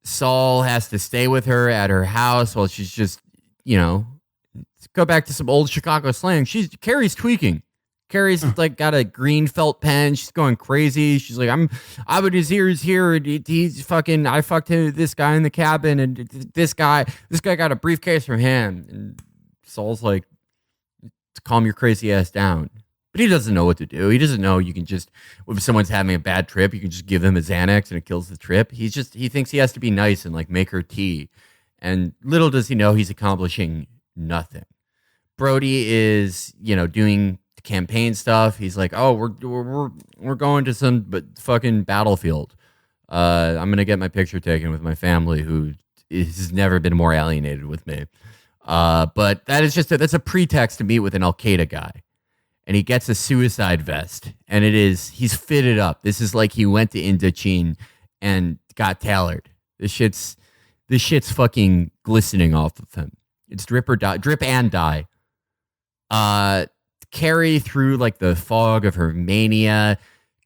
Saul has to stay with her at her house while she's just, go back to some old Chicago slang. Carrie's tweaking. Carrie's like got a green felt pen. She's going crazy. She's like, Abu Nazir's here. He's fucking, I fucked this guy in the cabin, and this guy got a briefcase from him. And Saul's like, calm your crazy ass down. But he doesn't know what to do. He doesn't know you can just, if someone's having a bad trip, you can just give them a Xanax and it kills the trip. He thinks he has to be nice and like make her tea. And little does he know he's accomplishing nothing. Brody is, doing campaign stuff. He's like, oh, we're going to some fucking battlefield. I'm gonna get my picture taken with my family, who has never been more alienated with me. But that is that's a pretext to meet with an Al Qaeda guy, and he gets a suicide vest, and he's fitted up. This is like he went to Indochine and got tailored. This shit's fucking glistening off of him. It's drip and die. Carrie, through like the fog of her mania,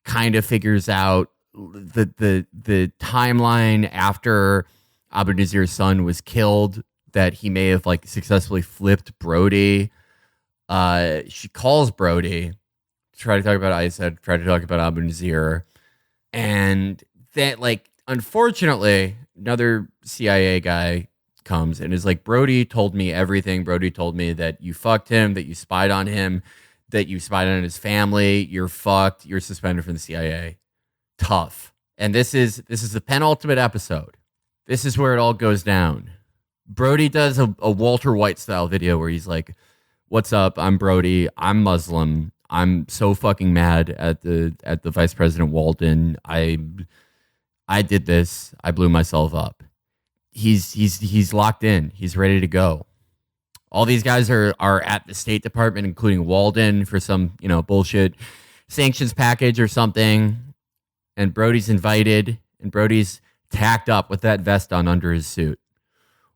kind of figures out the timeline after Abu Nazir's son was killed, that he may have like successfully flipped Brody. She calls Brody to try to talk about ISIS, try to talk about Abu Nazir, and that, like, unfortunately, another CIA guy comes and is like, Brody told me everything. Brody told me that you fucked him, that you spied on him, that you spied on his family. You're fucked. You're suspended from the CIA. Tough. And this is the penultimate episode. This is where it all goes down. Brody does a Walter White style video where he's like, what's up? I'm Brody. I'm Muslim. I'm so fucking mad at the Vice President Walden. I did this. I blew myself up. He's locked in. He's ready to go. All these guys are at the State Department, including Walden, for some, bullshit sanctions package or something. And Brody's invited, and Brody's tacked up with that vest on under his suit.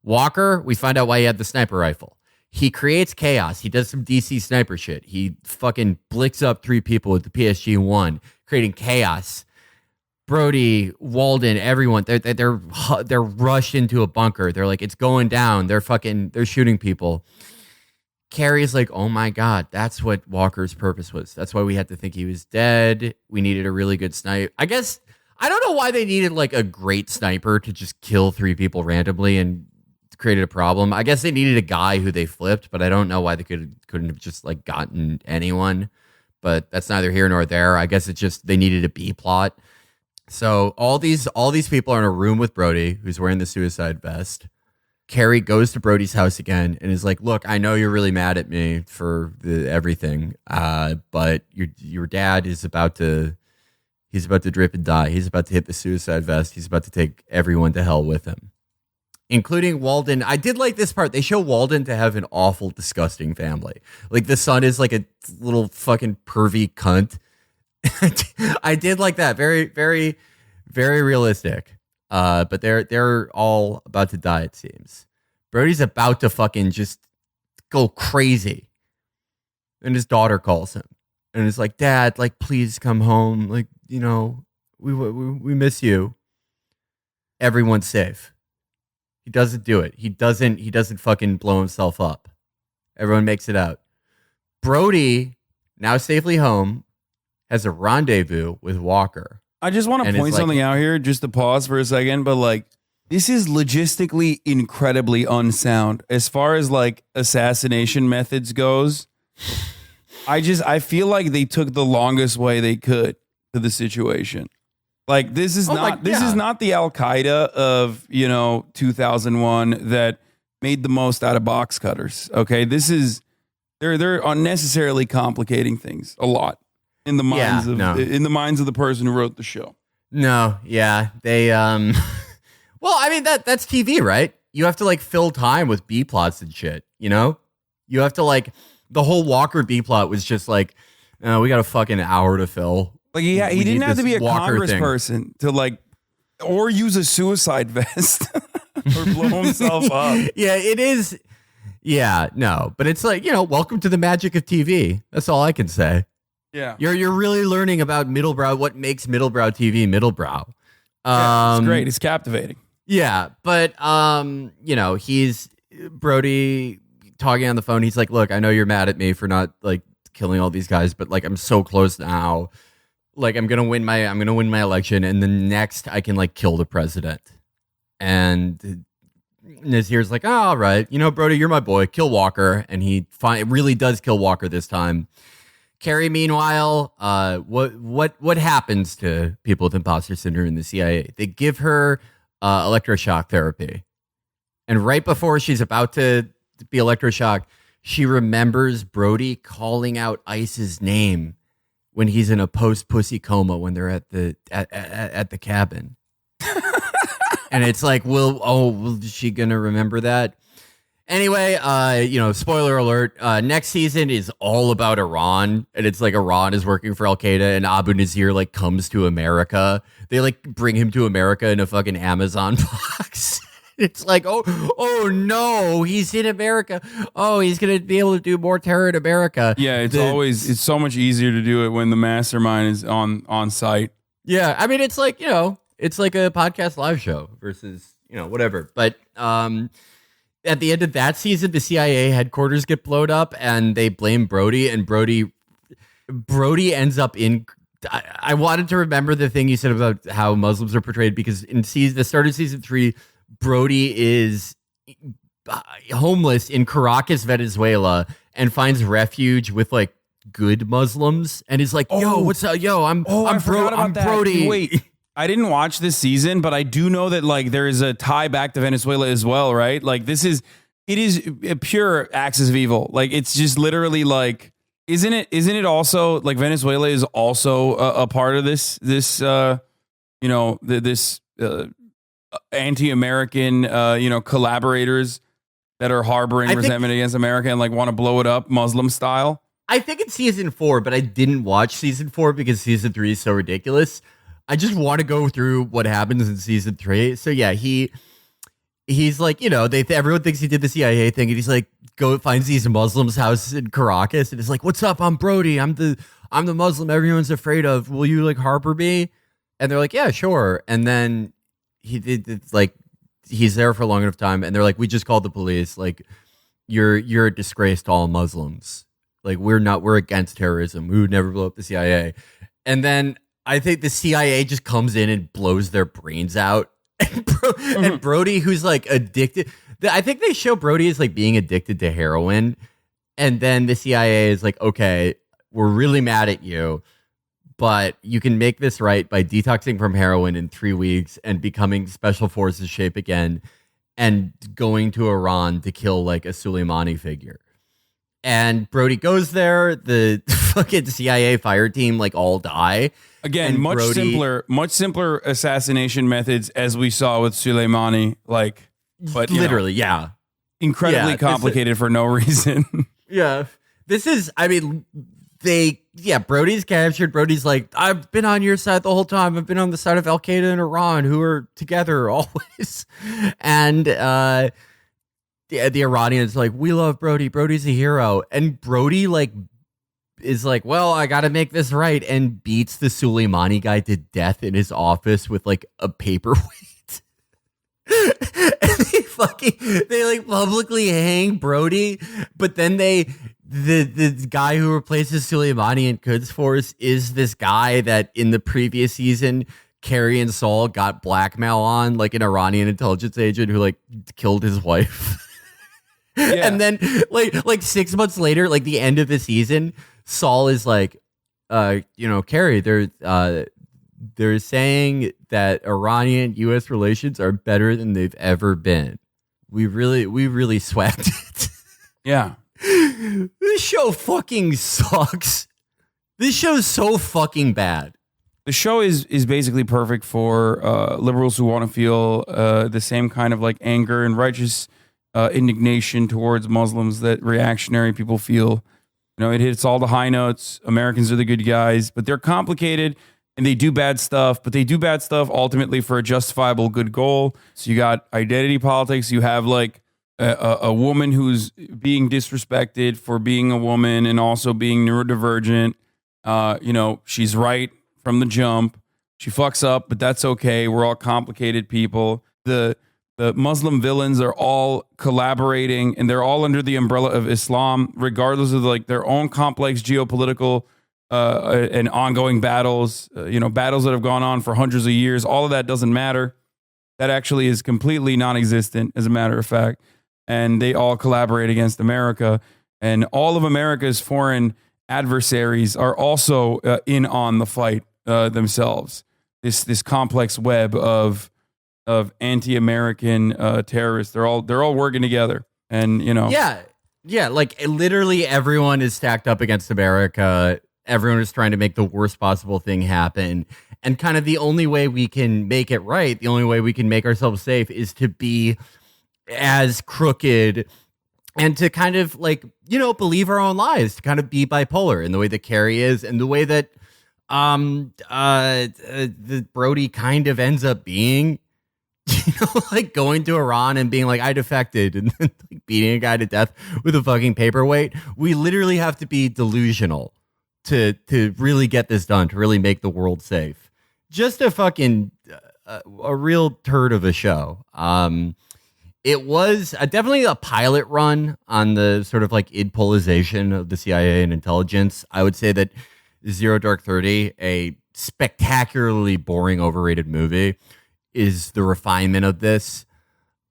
Walker, we find out why he had the sniper rifle. He creates chaos. He does some DC sniper shit. He fucking blicks up 3 people with the PSG-1, creating chaos. Brody, Walden, everyone, they're rushed into a bunker. They're like, it's going down. They're shooting people. Carrie's like, oh my God, that's what Walker's purpose was. That's why we had to think he was dead. We needed a really good sniper. I guess, I don't know why they needed like a great sniper to just kill 3 people randomly and created a problem. I guess they needed a guy who they flipped, but I don't know why they couldn't have just like gotten anyone. But that's neither here nor there. I guess it's just they needed a B plot. So all these people are in a room with Brody, who's wearing the suicide vest. Carrie goes to Brody's house again and is like, look, I know you're really mad at me for everything, but your dad is about to drip and die. He's about to hit the suicide vest. He's about to take everyone to hell with him, including Walden. I did like this part. They show Walden to have an awful, disgusting family. Like the son is like a little fucking pervy cunt. I did like that. Very, very, very realistic. But they're all about to die, it seems. Brody's about to fucking just go crazy. And his daughter calls him and is like, Dad, like, please come home. Like, you know, we miss you. Everyone's safe. He doesn't do it. He doesn't fucking blow himself up. Everyone makes it out. Brody, now safely home, has a rendezvous with Walker. I just want to point something out here, just to pause for a second, but like, this is logistically incredibly unsound as far as like assassination methods goes. I feel like they took the longest way they could to the situation. Like this is not the Al Qaeda of 2001 that made the most out of box cutters. Okay, this is they're unnecessarily complicating things a lot in the minds in the minds of the person who wrote the show. No, yeah, they well, I mean that's TV, right? You have to like fill time with B plots and shit. You know, you have to like the whole Walker B plot was just like we got a fucking hour to fill. Like he didn't have to be a congressperson to like or use a suicide vest or blow himself up. Yeah, it is. Yeah, no, but it's like welcome to the magic of TV. That's all I can say. Yeah, you're really learning about middlebrow. What makes middlebrow TV middlebrow? It's great. It's captivating. Yeah, but he's Brody talking on the phone. He's like, "Look, I know you're mad at me for not like killing all these guys, but like I'm so close now. Like I'm gonna win my election, and the next I can like kill the president." And Nazir's like, "Oh, all right, Brody, you're my boy. Kill Walker," and he really does kill Walker this time. Carrie, meanwhile, what happens to people with imposter syndrome in the CIA? They give her electroshock therapy. And right before she's about to be electroshocked, she remembers Brody calling out Ice's name when he's in a post-pussy coma when they're at the cabin. And it's like, is she going to remember that? Anyway, spoiler alert, next season is all about Iran, and it's like Iran is working for Al-Qaeda, and Abu Nazir like comes to America. They like bring him to America in a fucking Amazon box. It's like, oh no, he's in America. Oh, he's going to be able to do more terror in America. Yeah, it's so much easier to do it when the mastermind is on site. Yeah, I mean, it's like, it's like a podcast live show versus, whatever. But, at the end of that season, the CIA headquarters get blown up, and they blame Brody. And Brody ends up in. I wanted to remember the thing you said about how Muslims are portrayed because in the start of season 3, Brody is homeless in Caracas, Venezuela, and finds refuge with like good Muslims, and is like, "Yo, what's up? Yo, I'm Brody." Wait. I didn't watch this season, but I do know that like there is a tie back to Venezuela as well, right? Like it is a pure axis of evil. Like it's just literally like, isn't it also like Venezuela is also a part of this anti-American collaborators that are harboring resentment against America and like want to blow it up Muslim style. I think it's season 4, but I didn't watch season 4 because season 3 is so ridiculous. I just want to go through what happens in season 3. So yeah, he's like, everyone thinks he did the CIA thing, and he's like, finds these Muslims' house in Caracas, and it's like, what's up? I'm Brody. I'm the Muslim everyone's afraid of. Will you like harbor me? And they're like, yeah, sure. And then it's like he's there for a long enough time, and they're like, we just called the police. Like, you're a disgrace to all Muslims. Like, we're against terrorism. We would never blow up the CIA. And then I think the CIA just comes in and blows their brains out. And Brody, who's like addicted, I think they show Brody as like being addicted to heroin. And then the CIA is like, okay, we're really mad at you, but you can make this right by detoxing from heroin in 3 weeks and becoming special forces shape again and going to Iran to kill like a Soleimani figure. And Brody goes there. The fucking CIA fire team like all die. Again, much simpler assassination methods as we saw with Soleimani. Like, but literally, yeah, incredibly complicated for no reason. Yeah, this is. I mean, Brody's captured. Brody's like, I've been on your side the whole time. I've been on the side of Al Qaeda and Iran, who are together always. And the Iranians like, we love Brody. Brody's a hero. And Brody like is like, well, I got to make this right, and beats the Soleimani guy to death in his office with like a paperweight. And they like publicly hang Brody, but then the guy who replaces Soleimani in Quds Force is this guy that in the previous season Carrie and Saul got blackmail on, like an Iranian intelligence agent who like killed his wife. Yeah. And then like 6 months later, like the end of the season, Saul is like, Carrie, they're saying that Iranian U.S. relations are better than they've ever been. We really swagged it. Yeah. This show fucking sucks. This show's so fucking bad. The show is basically perfect for liberals who want to feel the same kind of like anger and righteous indignation towards Muslims that reactionary people feel. It hits all the high notes. Americans are the good guys, but they're complicated and they do bad stuff, but they do bad stuff ultimately for a justifiable good goal. So you got identity politics. You have like a woman who's being disrespected for being a woman and also being neurodivergent. She's right from the jump. She fucks up, but that's okay. We're all complicated people. The Muslim villains are all collaborating, and they're all under the umbrella of Islam, regardless of like their own complex geopolitical and ongoing battles. Battles that have gone on for hundreds of years. All of that doesn't matter. That actually is completely non-existent, as a matter of fact. And they all collaborate against America, and all of America's foreign adversaries are also in on the fight themselves. This complex web of anti-American terrorists. They're all working together, and yeah. Like literally everyone is stacked up against America. Everyone is trying to make the worst possible thing happen, and kind of the only way we can make it right, the only way we can make ourselves safe, is to be as crooked and to kind of like believe our own lies, to kind of be bipolar in the way that Carrie is, and the way that the Brody kind of ends up being. Like going to Iran and being like, I defected, and then like beating a guy to death with a fucking paperweight. We literally have to be delusional to really get this done, to really make the world safe. Just a fucking a real turd of a show. It was definitely a pilot run on the sort of like idolization of the CIA and intelligence. I would say that Zero Dark 30, a spectacularly boring, overrated movie, is the refinement of this.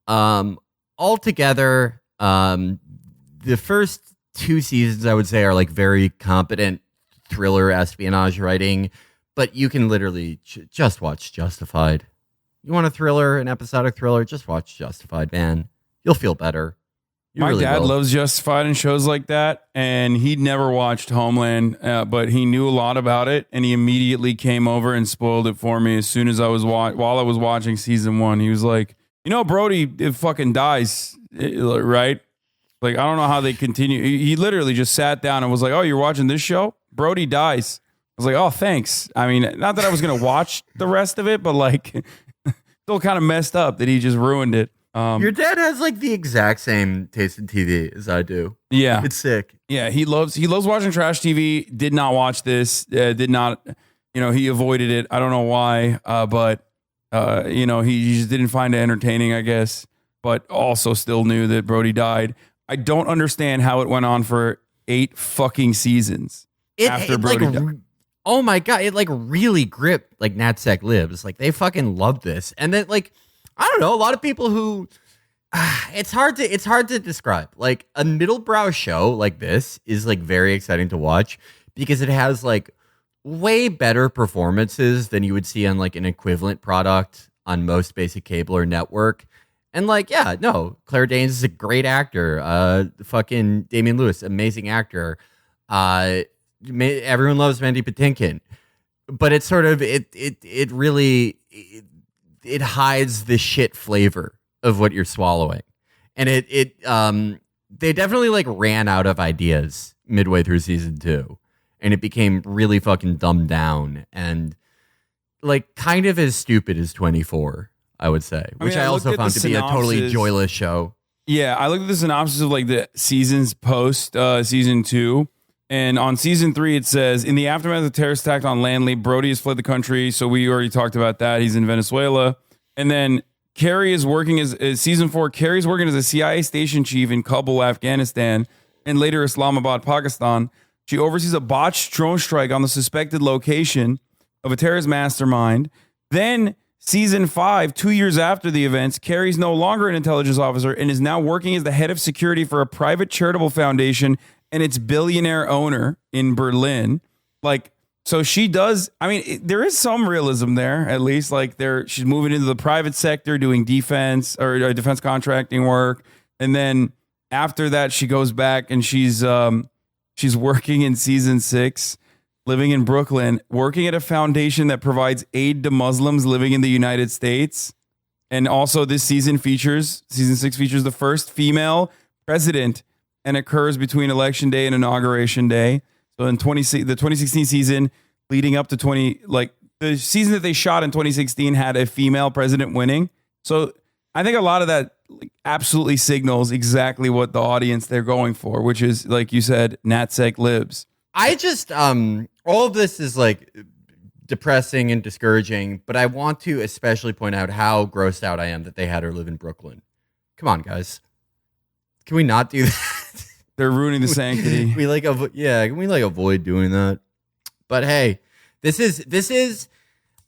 Altogether, the first 2 seasons, I would say, are like very competent thriller espionage writing, but you can literally just watch Justified. You want a thriller, an episodic thriller, just watch Justified, man. You'll feel better. My dad loves Justified and shows like that, and he'd never watched Homeland, but he knew a lot about it, and he immediately came over and spoiled it for me as soon as I was while I was watching season 1. He was like, Brody, it fucking dies, right? Like, I don't know how they continue. He literally just sat down and was like, oh, you're watching this show? Brody dies. was like, oh, thanks. I mean, not that I was gonna watch the rest of it, but like, still kind of messed up that he just ruined it. Your dad has like the exact same taste in TV as I do. Yeah, it's sick. Yeah, he loves watching trash TV. Did not watch this. Did not. He avoided it. I don't know why. But he just didn't find it entertaining, I guess. But also still knew that Brody died. I don't understand how it went on for 8 fucking seasons after Brody died. Oh my God, it like really gripped like NatSec Libs. Like they fucking loved this. And then like, I don't know, a lot of people who it's hard to describe. Like a middlebrow show like this is like very exciting to watch because it has like way better performances than you would see on like an equivalent product on most basic cable or network. And like, yeah, no, Claire Danes is a great actor. Fucking Damian Lewis, amazing actor. Everyone loves Mandy Patinkin, but it's sort of it really hides the shit flavor of what you're swallowing, and they definitely like ran out of ideas midway through season 2, and it became really fucking dumbed down and like kind of as stupid as 24, I would say, which I also found to be a totally joyless show. Yeah, I looked at the synopsis of like the seasons post season 2. And on season 3, it says, in the aftermath of the terrorist attack on Lanley, Brody has fled the country. So we already talked about that. He's in Venezuela. And then Carrie is working as season 4. Carrie's working as a CIA station chief in Kabul, Afghanistan, and later Islamabad, Pakistan. She oversees a botched drone strike on the suspected location of a terrorist mastermind. Then season 5, 2 years after the events, Carrie's no longer an intelligence officer and is now working as the head of security for a private charitable foundation and its billionaire owner in Berlin. Like, so she does, I mean, there is some realism there, at least. Like, she's moving into the private sector, doing defense or defense contracting work. And then after that, she goes back and she's working in season 6, living in Brooklyn, working at a foundation that provides aid to Muslims living in the United States. And also this season 6 features the first female president and occurs between election day and inauguration day. So in the 2016 season leading up to the season that they shot in 2016 had a female president winning. So I think a lot of that absolutely signals exactly what the audience they're going for, which is, like you said, NatSec Libs. I just, all of this is like depressing and discouraging, but I want to especially point out how grossed out I am that they had her live in Brooklyn. Come on, guys. Can we not do that? They're ruining the sanctity. Can we avoid doing that? But hey, this is,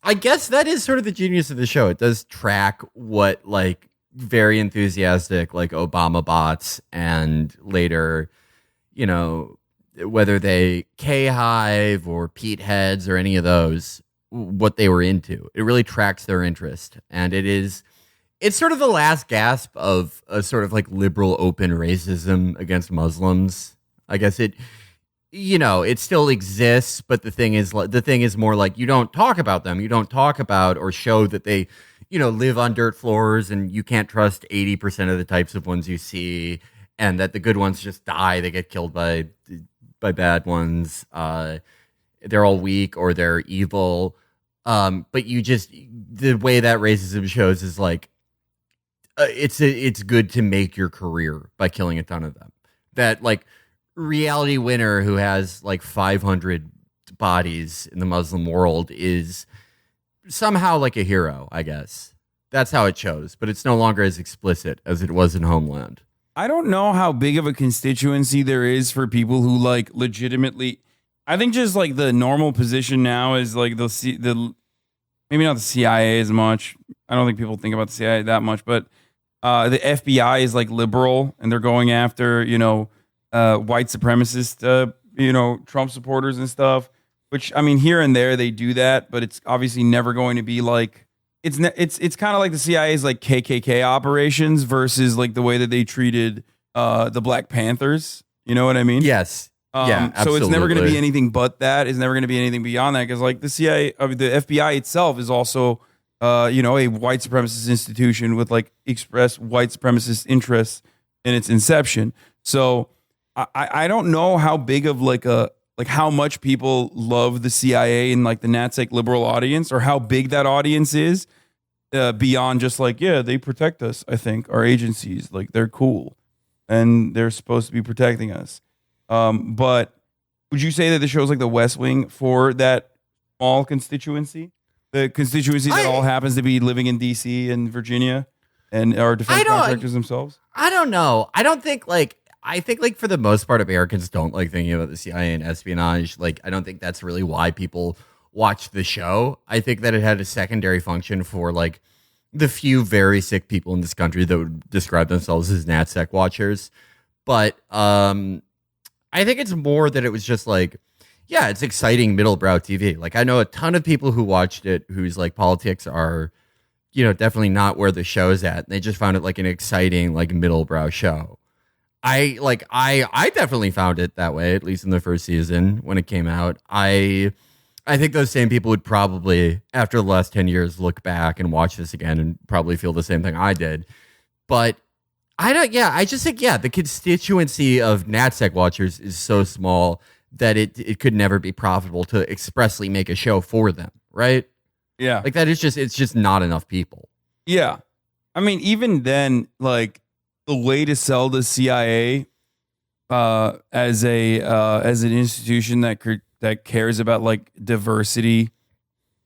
I guess that is sort of the genius of the show. It does track what like very enthusiastic like Obama bots and later, whether they K-Hive or Pete Heads or any of those, what they were into. It really tracks their interest. And it's sort of the last gasp of a sort of like liberal open racism against Muslims. I guess it still exists, but the thing is more like you don't talk about them. You don't talk about or show that they, live on dirt floors and you can't trust 80% of the types of ones you see, and that the good ones just die. They get killed by bad ones. They're all weak or they're evil. But the way that racism shows is like, it's good to make your career by killing a ton of them. That like reality winner who has like 500 bodies in the Muslim world is somehow like a hero, I guess. That's how it shows, but it's no longer as explicit as it was in Homeland. I don't know how big of a constituency there is for people who like legitimately. I think just like the normal position now is like the maybe not the CIA as much. I don't think people think about the CIA that much, but the FBI is like liberal and they're going after, white supremacist, Trump supporters and stuff, which I mean, here and there they do that, but it's obviously never going to be like, it's kind of like the CIA's like KKK operations versus like the way that they treated the Black Panthers. You know what I mean? Yes. Yeah, absolutely. So it's never going to be anything but that. It's never going to be anything beyond that because like the CIA, the FBI itself is also a white supremacist institution with like express white supremacist interests in its inception. So I don't know how big of like a like how much people love the CIA and like the NatSec liberal audience, or how big that audience is, beyond just like, yeah, they protect us. I think our agencies, like, they're cool and they're supposed to be protecting us. But would you say that the show's like the West Wing for that small constituency? The constituency that all happens to be living in DC and Virginia and are defense contractors themselves? I don't know. I think like for the most part, Americans don't like thinking about the CIA and espionage. Like, I don't think that's really why people watch the show. I think that it had a secondary function for like the few very sick people in this country that would describe themselves as NatSec watchers. But I think it's more that it was just like, yeah, it's exciting middlebrow TV. Like, I know a ton of people who watched it whose like politics are, definitely not where the show's at. They just found it like an exciting, like middlebrow show. I definitely found it that way, at least in the first season when it came out. I think those same people would probably, after the last 10 years, look back and watch this again and probably feel the same thing I did. But I just think, the constituency of NatSec watchers is so small that it could never be profitable to expressly make a show for them, right? Yeah. Like that is it's just not enough people. Yeah. I mean, even then, like, the way to sell the CIA as an institution that cares about like diversity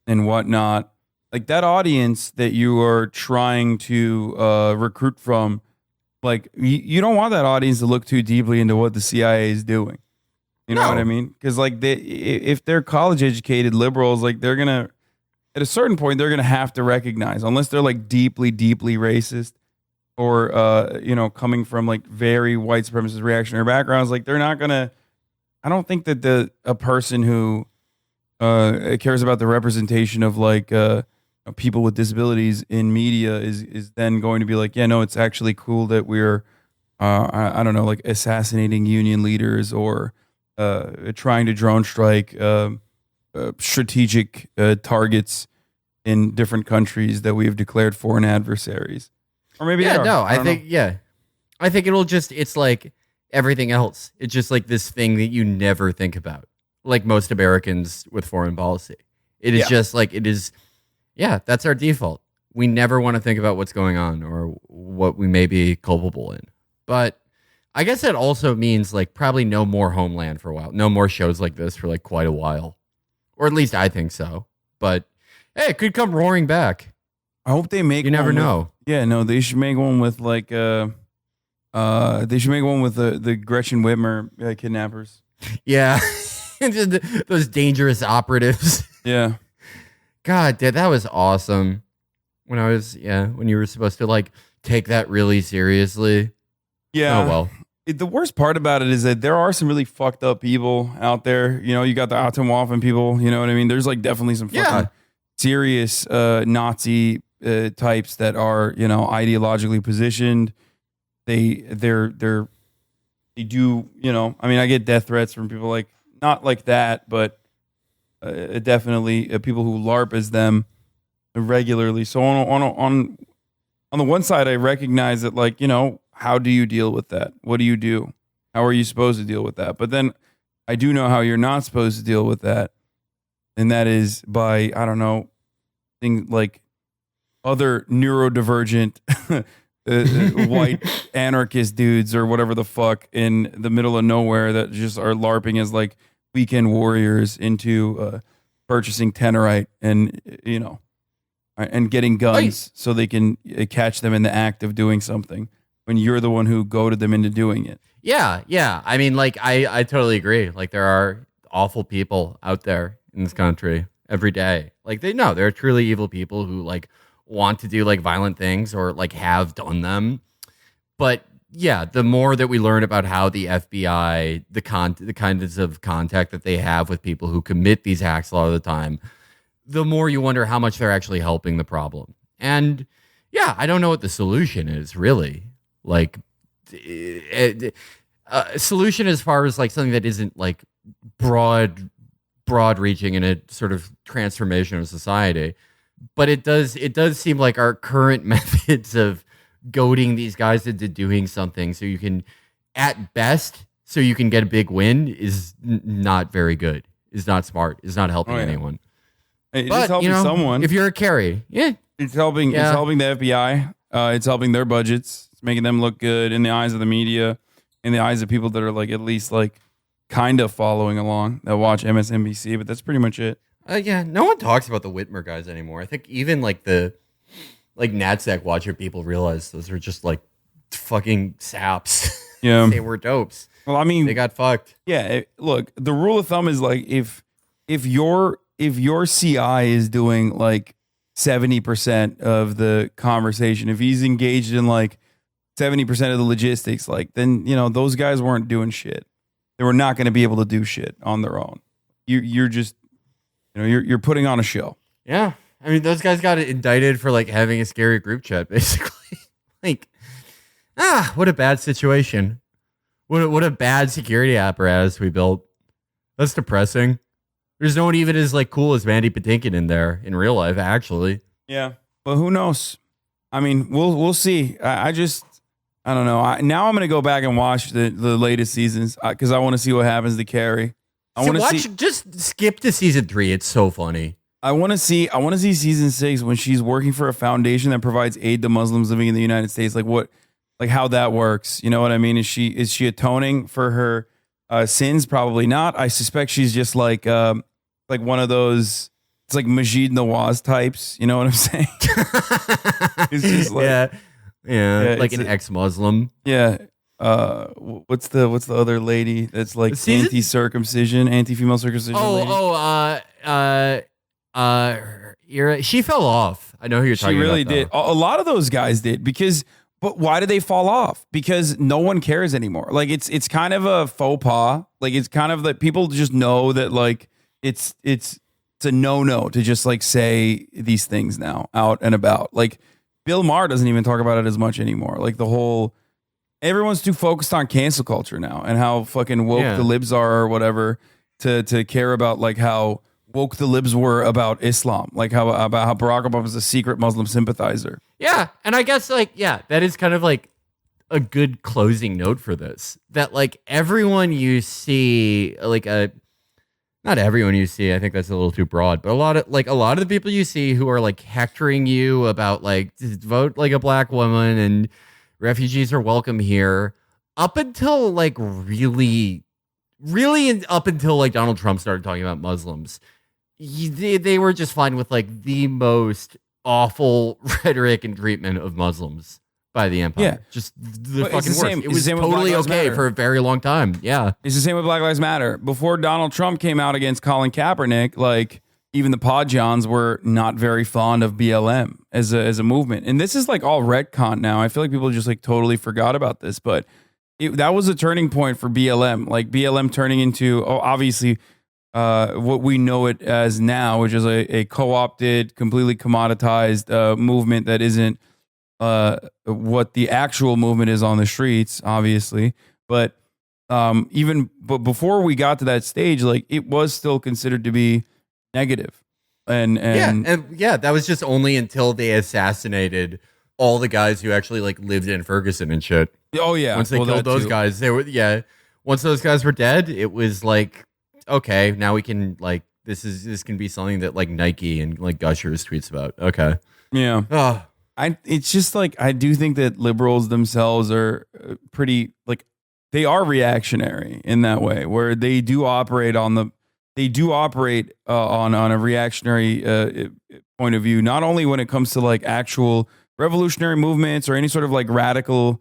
and whatnot, like that audience that you are trying to recruit from, like you don't want that audience to look too deeply into what the CIA is doing. You know what I mean? Because like if they're college educated liberals, like they're gonna, at a certain point, they're gonna have to recognize, unless they're like deeply, deeply racist, or coming from like very white supremacist reactionary backgrounds, like they're not gonna. I don't think that a person who cares about the representation of like people with disabilities in media is then going to be like, yeah, no, it's actually cool that we're I don't know, like assassinating union leaders or trying to drone strike strategic targets in different countries that we have declared foreign adversaries. Or maybe I think it's like everything else. It's just like this thing that you never think about. Like most Americans with foreign policy. It is just like, that's our default. We never want to think about what's going on or what we may be culpable in. But I guess that also means like probably no more Homeland for a while. No more shows like this for like quite a while. Or at least I think so. But hey, it could come roaring back. I hope they make. You never know. Yeah, no, they should make one with like they should make one with the Gretchen Whitmer kidnappers. Yeah, those dangerous operatives. Yeah. God, that was awesome. When you were supposed to like take that really seriously. Yeah. Oh well. The worst part about it is that there are some really fucked up people out there. You know, you got the Atomwaffen people. You know what I mean? There's like definitely some fucking serious Nazi types that are, ideologically positioned. They do, I mean, I get death threats from people like, not like that, but definitely people who LARP as them regularly. So on the one side, I recognize that, like, how do you deal with that? What do you do? How are you supposed to deal with that? But then I do know how you're not supposed to deal with that. And that is by, I don't know, things like other neurodivergent white anarchist dudes or whatever the fuck in the middle of nowhere that just are LARPing as like weekend warriors into purchasing Tenorite and, and getting guns so they can catch them in the act of doing something when you're the one who goaded them into doing it. Yeah. I mean, like, I totally agree. Like, there are awful people out there in this country every day. Like, there are truly evil people who, like, want to do, like, violent things or, like, have done them. But, yeah, the more that we learn about how the FBI, the kinds of contact that they have with people who commit these acts a lot of the time, the more you wonder how much they're actually helping the problem. And, yeah, I don't know what the solution is, really. Like, solution as far as like something that isn't like broad reaching in a sort of transformation of society, but it does seem like our current methods of goading these guys into doing something so you can at best so you can get a big win is not very good. Is not smart. Is not helping anyone. It's helping someone. If you're a Carrie, it's helping. It's helping the FBI. It's helping their budgets. It's making them look good in the eyes of the media, in the eyes of people that are like at least like kind of following along that watch MSNBC. But that's pretty much it. No one talks about the Whitmer guys anymore. I think even like the NatSec watcher people realize those are just like fucking saps. Yeah, they were dopes. Well, I mean, they got fucked. Yeah, look, the rule of thumb is like if your CI is doing like 70% of the conversation, if he's engaged in like 70% of the logistics, like then those guys weren't doing shit. They were not going to be able to do shit on their own. You're just you're putting on a show. Yeah, I mean those guys got indicted for like having a scary group chat, basically. Like, what a bad situation. What a bad security apparatus we built. That's depressing. There's no one even as like cool as Mandy Patinkin in there in real life, actually. Yeah, but who knows? I mean, we'll see. I don't know. Now I'm gonna go back and watch the latest seasons because I want to see what happens to Carrie. Just skip to season 3. It's so funny. I want to see season 6 when she's working for a foundation that provides aid to Muslims living in the United States. Like how that works. You know what I mean? Is she atoning for her sins? Probably not. I suspect she's just like one of those. It's like Majid Nawaz types. You know what I'm saying? It's just like, yeah, like an ex-Muslim. Yeah. What's the other lady that's like anti-circumcision, anti-female circumcision? She fell off. I know who you're talking about. She really did. A lot of those guys did but why did they fall off? Because no one cares anymore. Like it's kind of a faux pas. Like it's kind of that people just know that like it's a no to just like say these things now out and about. Like Bill Maher doesn't even talk about it as much anymore. Like everyone's too focused on cancel culture now and how fucking woke the libs are or whatever to care about like how woke the libs were about Islam, like about how Barack Obama was a secret Muslim sympathizer. Yeah, and I guess that is kind of like a good closing note for this. That like everyone you see, not everyone you see, I think that's a little too broad, but a lot of the people you see who are like hectoring you about like vote like a black woman and refugees are welcome here, up until like really up until like Donald Trump started talking about Muslims. They were just fine with like the most awful rhetoric and treatment of Muslims by the empire. Yeah. Just the But fucking it's the worst. same- It it's was the same with totally Black Lives okay Matter. for a very long time. Yeah. It's the same with Black Lives Matter. Before Donald Trump came out against Colin Kaepernick, like even the Pod Johns were not very fond of BLM as a movement. And this is like all retcon now. I feel like people just like totally forgot about this, but that was a turning point for BLM. Like BLM turning into obviously what we know it as now, which is a co-opted, completely commoditized movement that isn't what the actual movement is on the streets, obviously. But before we got to that stage, like it was still considered to be negative. And that was just only until they assassinated all the guys who actually like lived in Ferguson and shit. Oh yeah. Once they killed those guys, once those guys were dead, it was like, okay, now we can like this can be something that like Nike and like Gushers tweets about. Okay. Yeah. It's just like I do think that liberals themselves are pretty like they are reactionary in that way, where they do operate on a reactionary point of view, not only when it comes to like actual revolutionary movements or any sort of like radical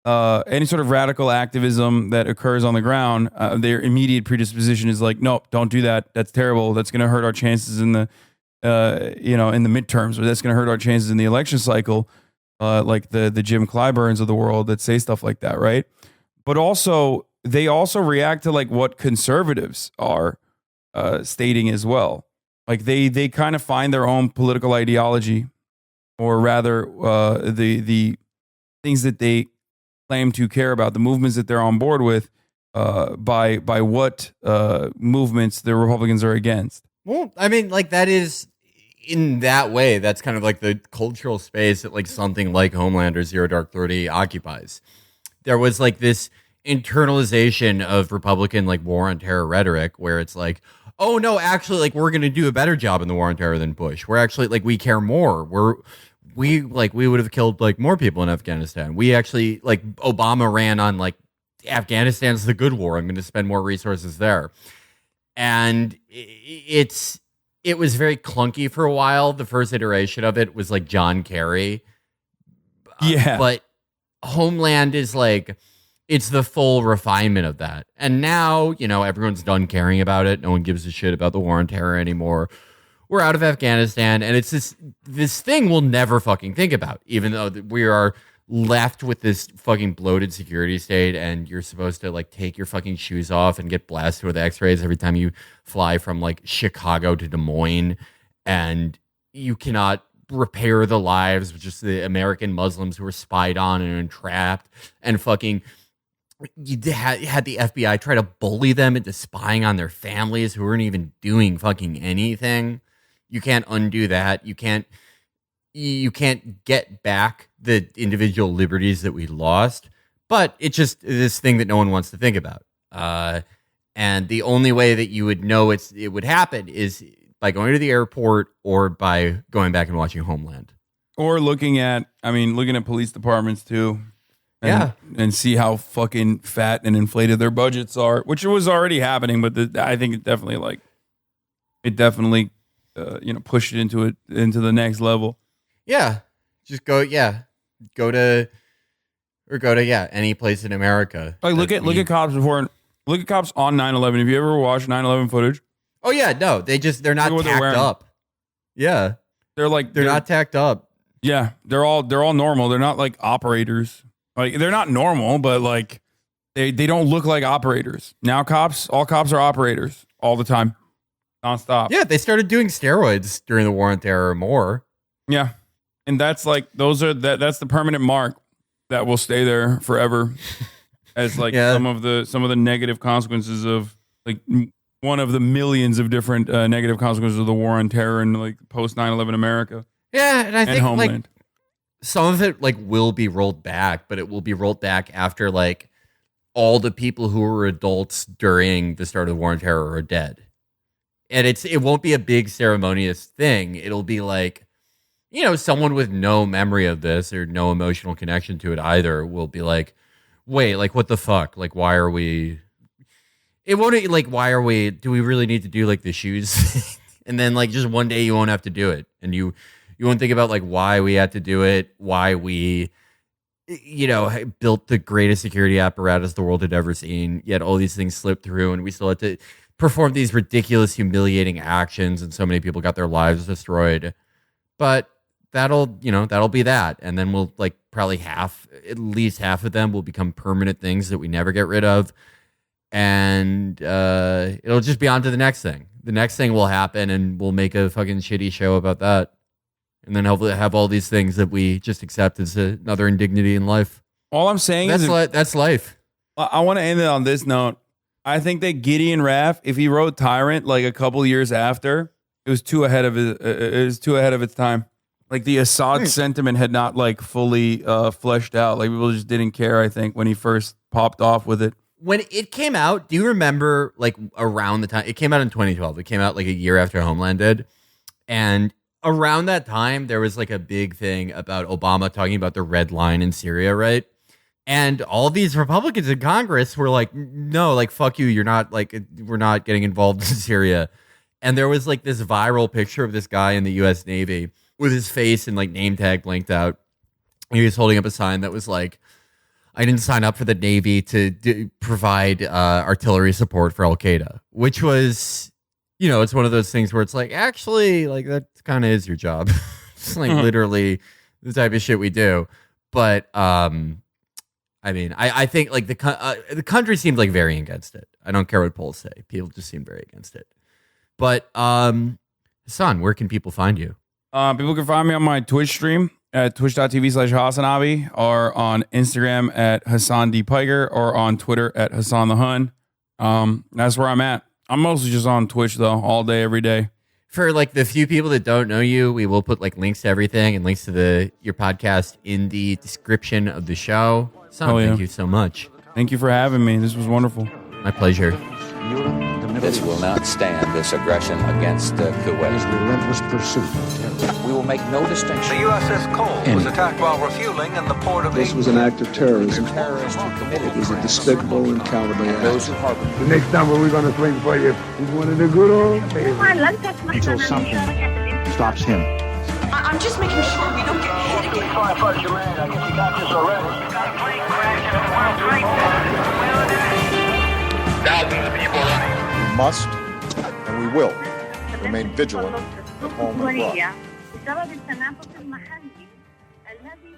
activism that occurs on the ground. Their immediate predisposition is like, nope, don't do that. That's terrible. That's going to hurt our chances in the in the midterms, or that's going to hurt our chances in the election cycle. Like the Jim Clyburns of the world that say stuff like that, right? But also they also react to like what conservatives are stating as well. Like they kind of find their own political ideology, or rather the things that they claim to care about, the movements that they're on board with, by what movements the Republicans are against. Well, I mean, like that is in that way, that's kind of like the cultural space that like something like Homeland or Zero Dark 30 occupies. There was like this internalization of Republican like war on terror rhetoric, where it's like, oh no, actually, like we're going to do a better job in the war on terror than Bush. We're actually like we care more. We would have killed like more people in Afghanistan. We actually like Obama ran on like Afghanistan's the good war. I'm going to spend more resources there, and it was very clunky for a while. The first iteration of it was like John Kerry, but Homeland is like. It's the full refinement of that. And now, everyone's done caring about it. No one gives a shit about the war on terror anymore. We're out of Afghanistan. And it's this thing we'll never fucking think about, even though we are left with this fucking bloated security state. And you're supposed to like take your fucking shoes off and get blasted with x-rays every time you fly from like Chicago to Des Moines. And you cannot repair the lives of just the American Muslims who were spied on and entrapped and fucking... You had the FBI try to bully them into spying on their families who weren't even doing fucking anything. You can't undo that. You can't get back the individual liberties that we lost. But it's just this thing that no one wants to think about. And the only way that you would know it would happen is by going to the airport or by going back and watching Homeland. Or looking at police departments too. And see how fucking fat and inflated their budgets are, which was already happening, but I think it definitely pushed it into the next level. Yeah, just go to any place in America. Like look at cops on 9/11. Have you ever watched 9/11 footage? Oh yeah, no, they're not tacked up. Yeah, they're not tacked up. Yeah, they're all normal. They're not like operators. Like they're not normal, but like they don't look like operators. Now all cops are operators all the time, nonstop. Yeah, they started doing steroids during the war on terror more. Yeah, and that's like that's the permanent mark that will stay there forever, as like some of the negative consequences of like one of the millions of different negative consequences of the war on terror and like post 9/11 America. Yeah, and I think Homeland. Like, some of it like will be rolled back, but it will be rolled back after like all the people who were adults during the start of the war on terror are dead. And it won't be a big ceremonious thing. It'll be like, someone with no memory of this or no emotional connection to it either will be like, wait, like what the fuck? Like why are we do we really need to do like the shoes? And then like just one day you won't have to do it. And you won't think about like why we had to do it, why we, built the greatest security apparatus the world had ever seen. Yet all these things slipped through, and we still had to perform these ridiculous, humiliating actions, and so many people got their lives destroyed. But that'll be that, and then we'll like probably at least half of them will become permanent things that we never get rid of, and it'll just be on to the next thing. The next thing will happen, and we'll make a fucking shitty show about that. And then hopefully have all these things that we just accept as another indignity in life. All I'm saying that's life. I want to end it on this note. I think that Gideon Raff, if he wrote Tyrant like a couple years after, it was too ahead of its time. Like the Assad sentiment had not like fully fleshed out. Like people just didn't care, I think, when he first popped off with it. When it came out, do you remember like around the time it came out in 2012? It came out like a year after Homeland did. And around that time, there was like a big thing about Obama talking about the red line in Syria, right? And all these Republicans in Congress were like, no, like, fuck you. You're not like, we're not getting involved in Syria. And there was like this viral picture of this guy in the U.S. Navy with his face and like name tag blanked out. He was holding up a sign that was like, I didn't sign up for the Navy to provide artillery support for Al Qaeda, which was, it's one of those things where it's like, actually, like that kind of is your job. It's like literally the type of shit we do. But I think like the country seemed like very against it. I don't care what polls say. People just seem very against it. But Hasan, where can people find you? People can find me on my Twitch stream at twitch.tv/Hasanabi, or on Instagram at Hasan D. Piker, or on Twitter at Hasan the Hun. That's where I'm at. I'm mostly just on Twitch though, all day, every day. For like the few people that don't know you, we will put like links to everything and links to your podcast in the description of the show. Thank you so much. Thank you for having me. This was wonderful. My pleasure. This will not stand, this aggression against Kuwait. His relentless pursuit of terror. We will make no distinction. The USS Cole was attacked while refueling in the port of This was an act of terrorism. Terrorists who committed It was a despicable and cowardly act. those who harbor. The next time we're going to swing for you is one of the good old days. Until something stops him. I'm just making sure we don't get hit again. Thousands of people running. We must, and we will, remain vigilant at home and abroad. بسبب التنافس المحلي الذي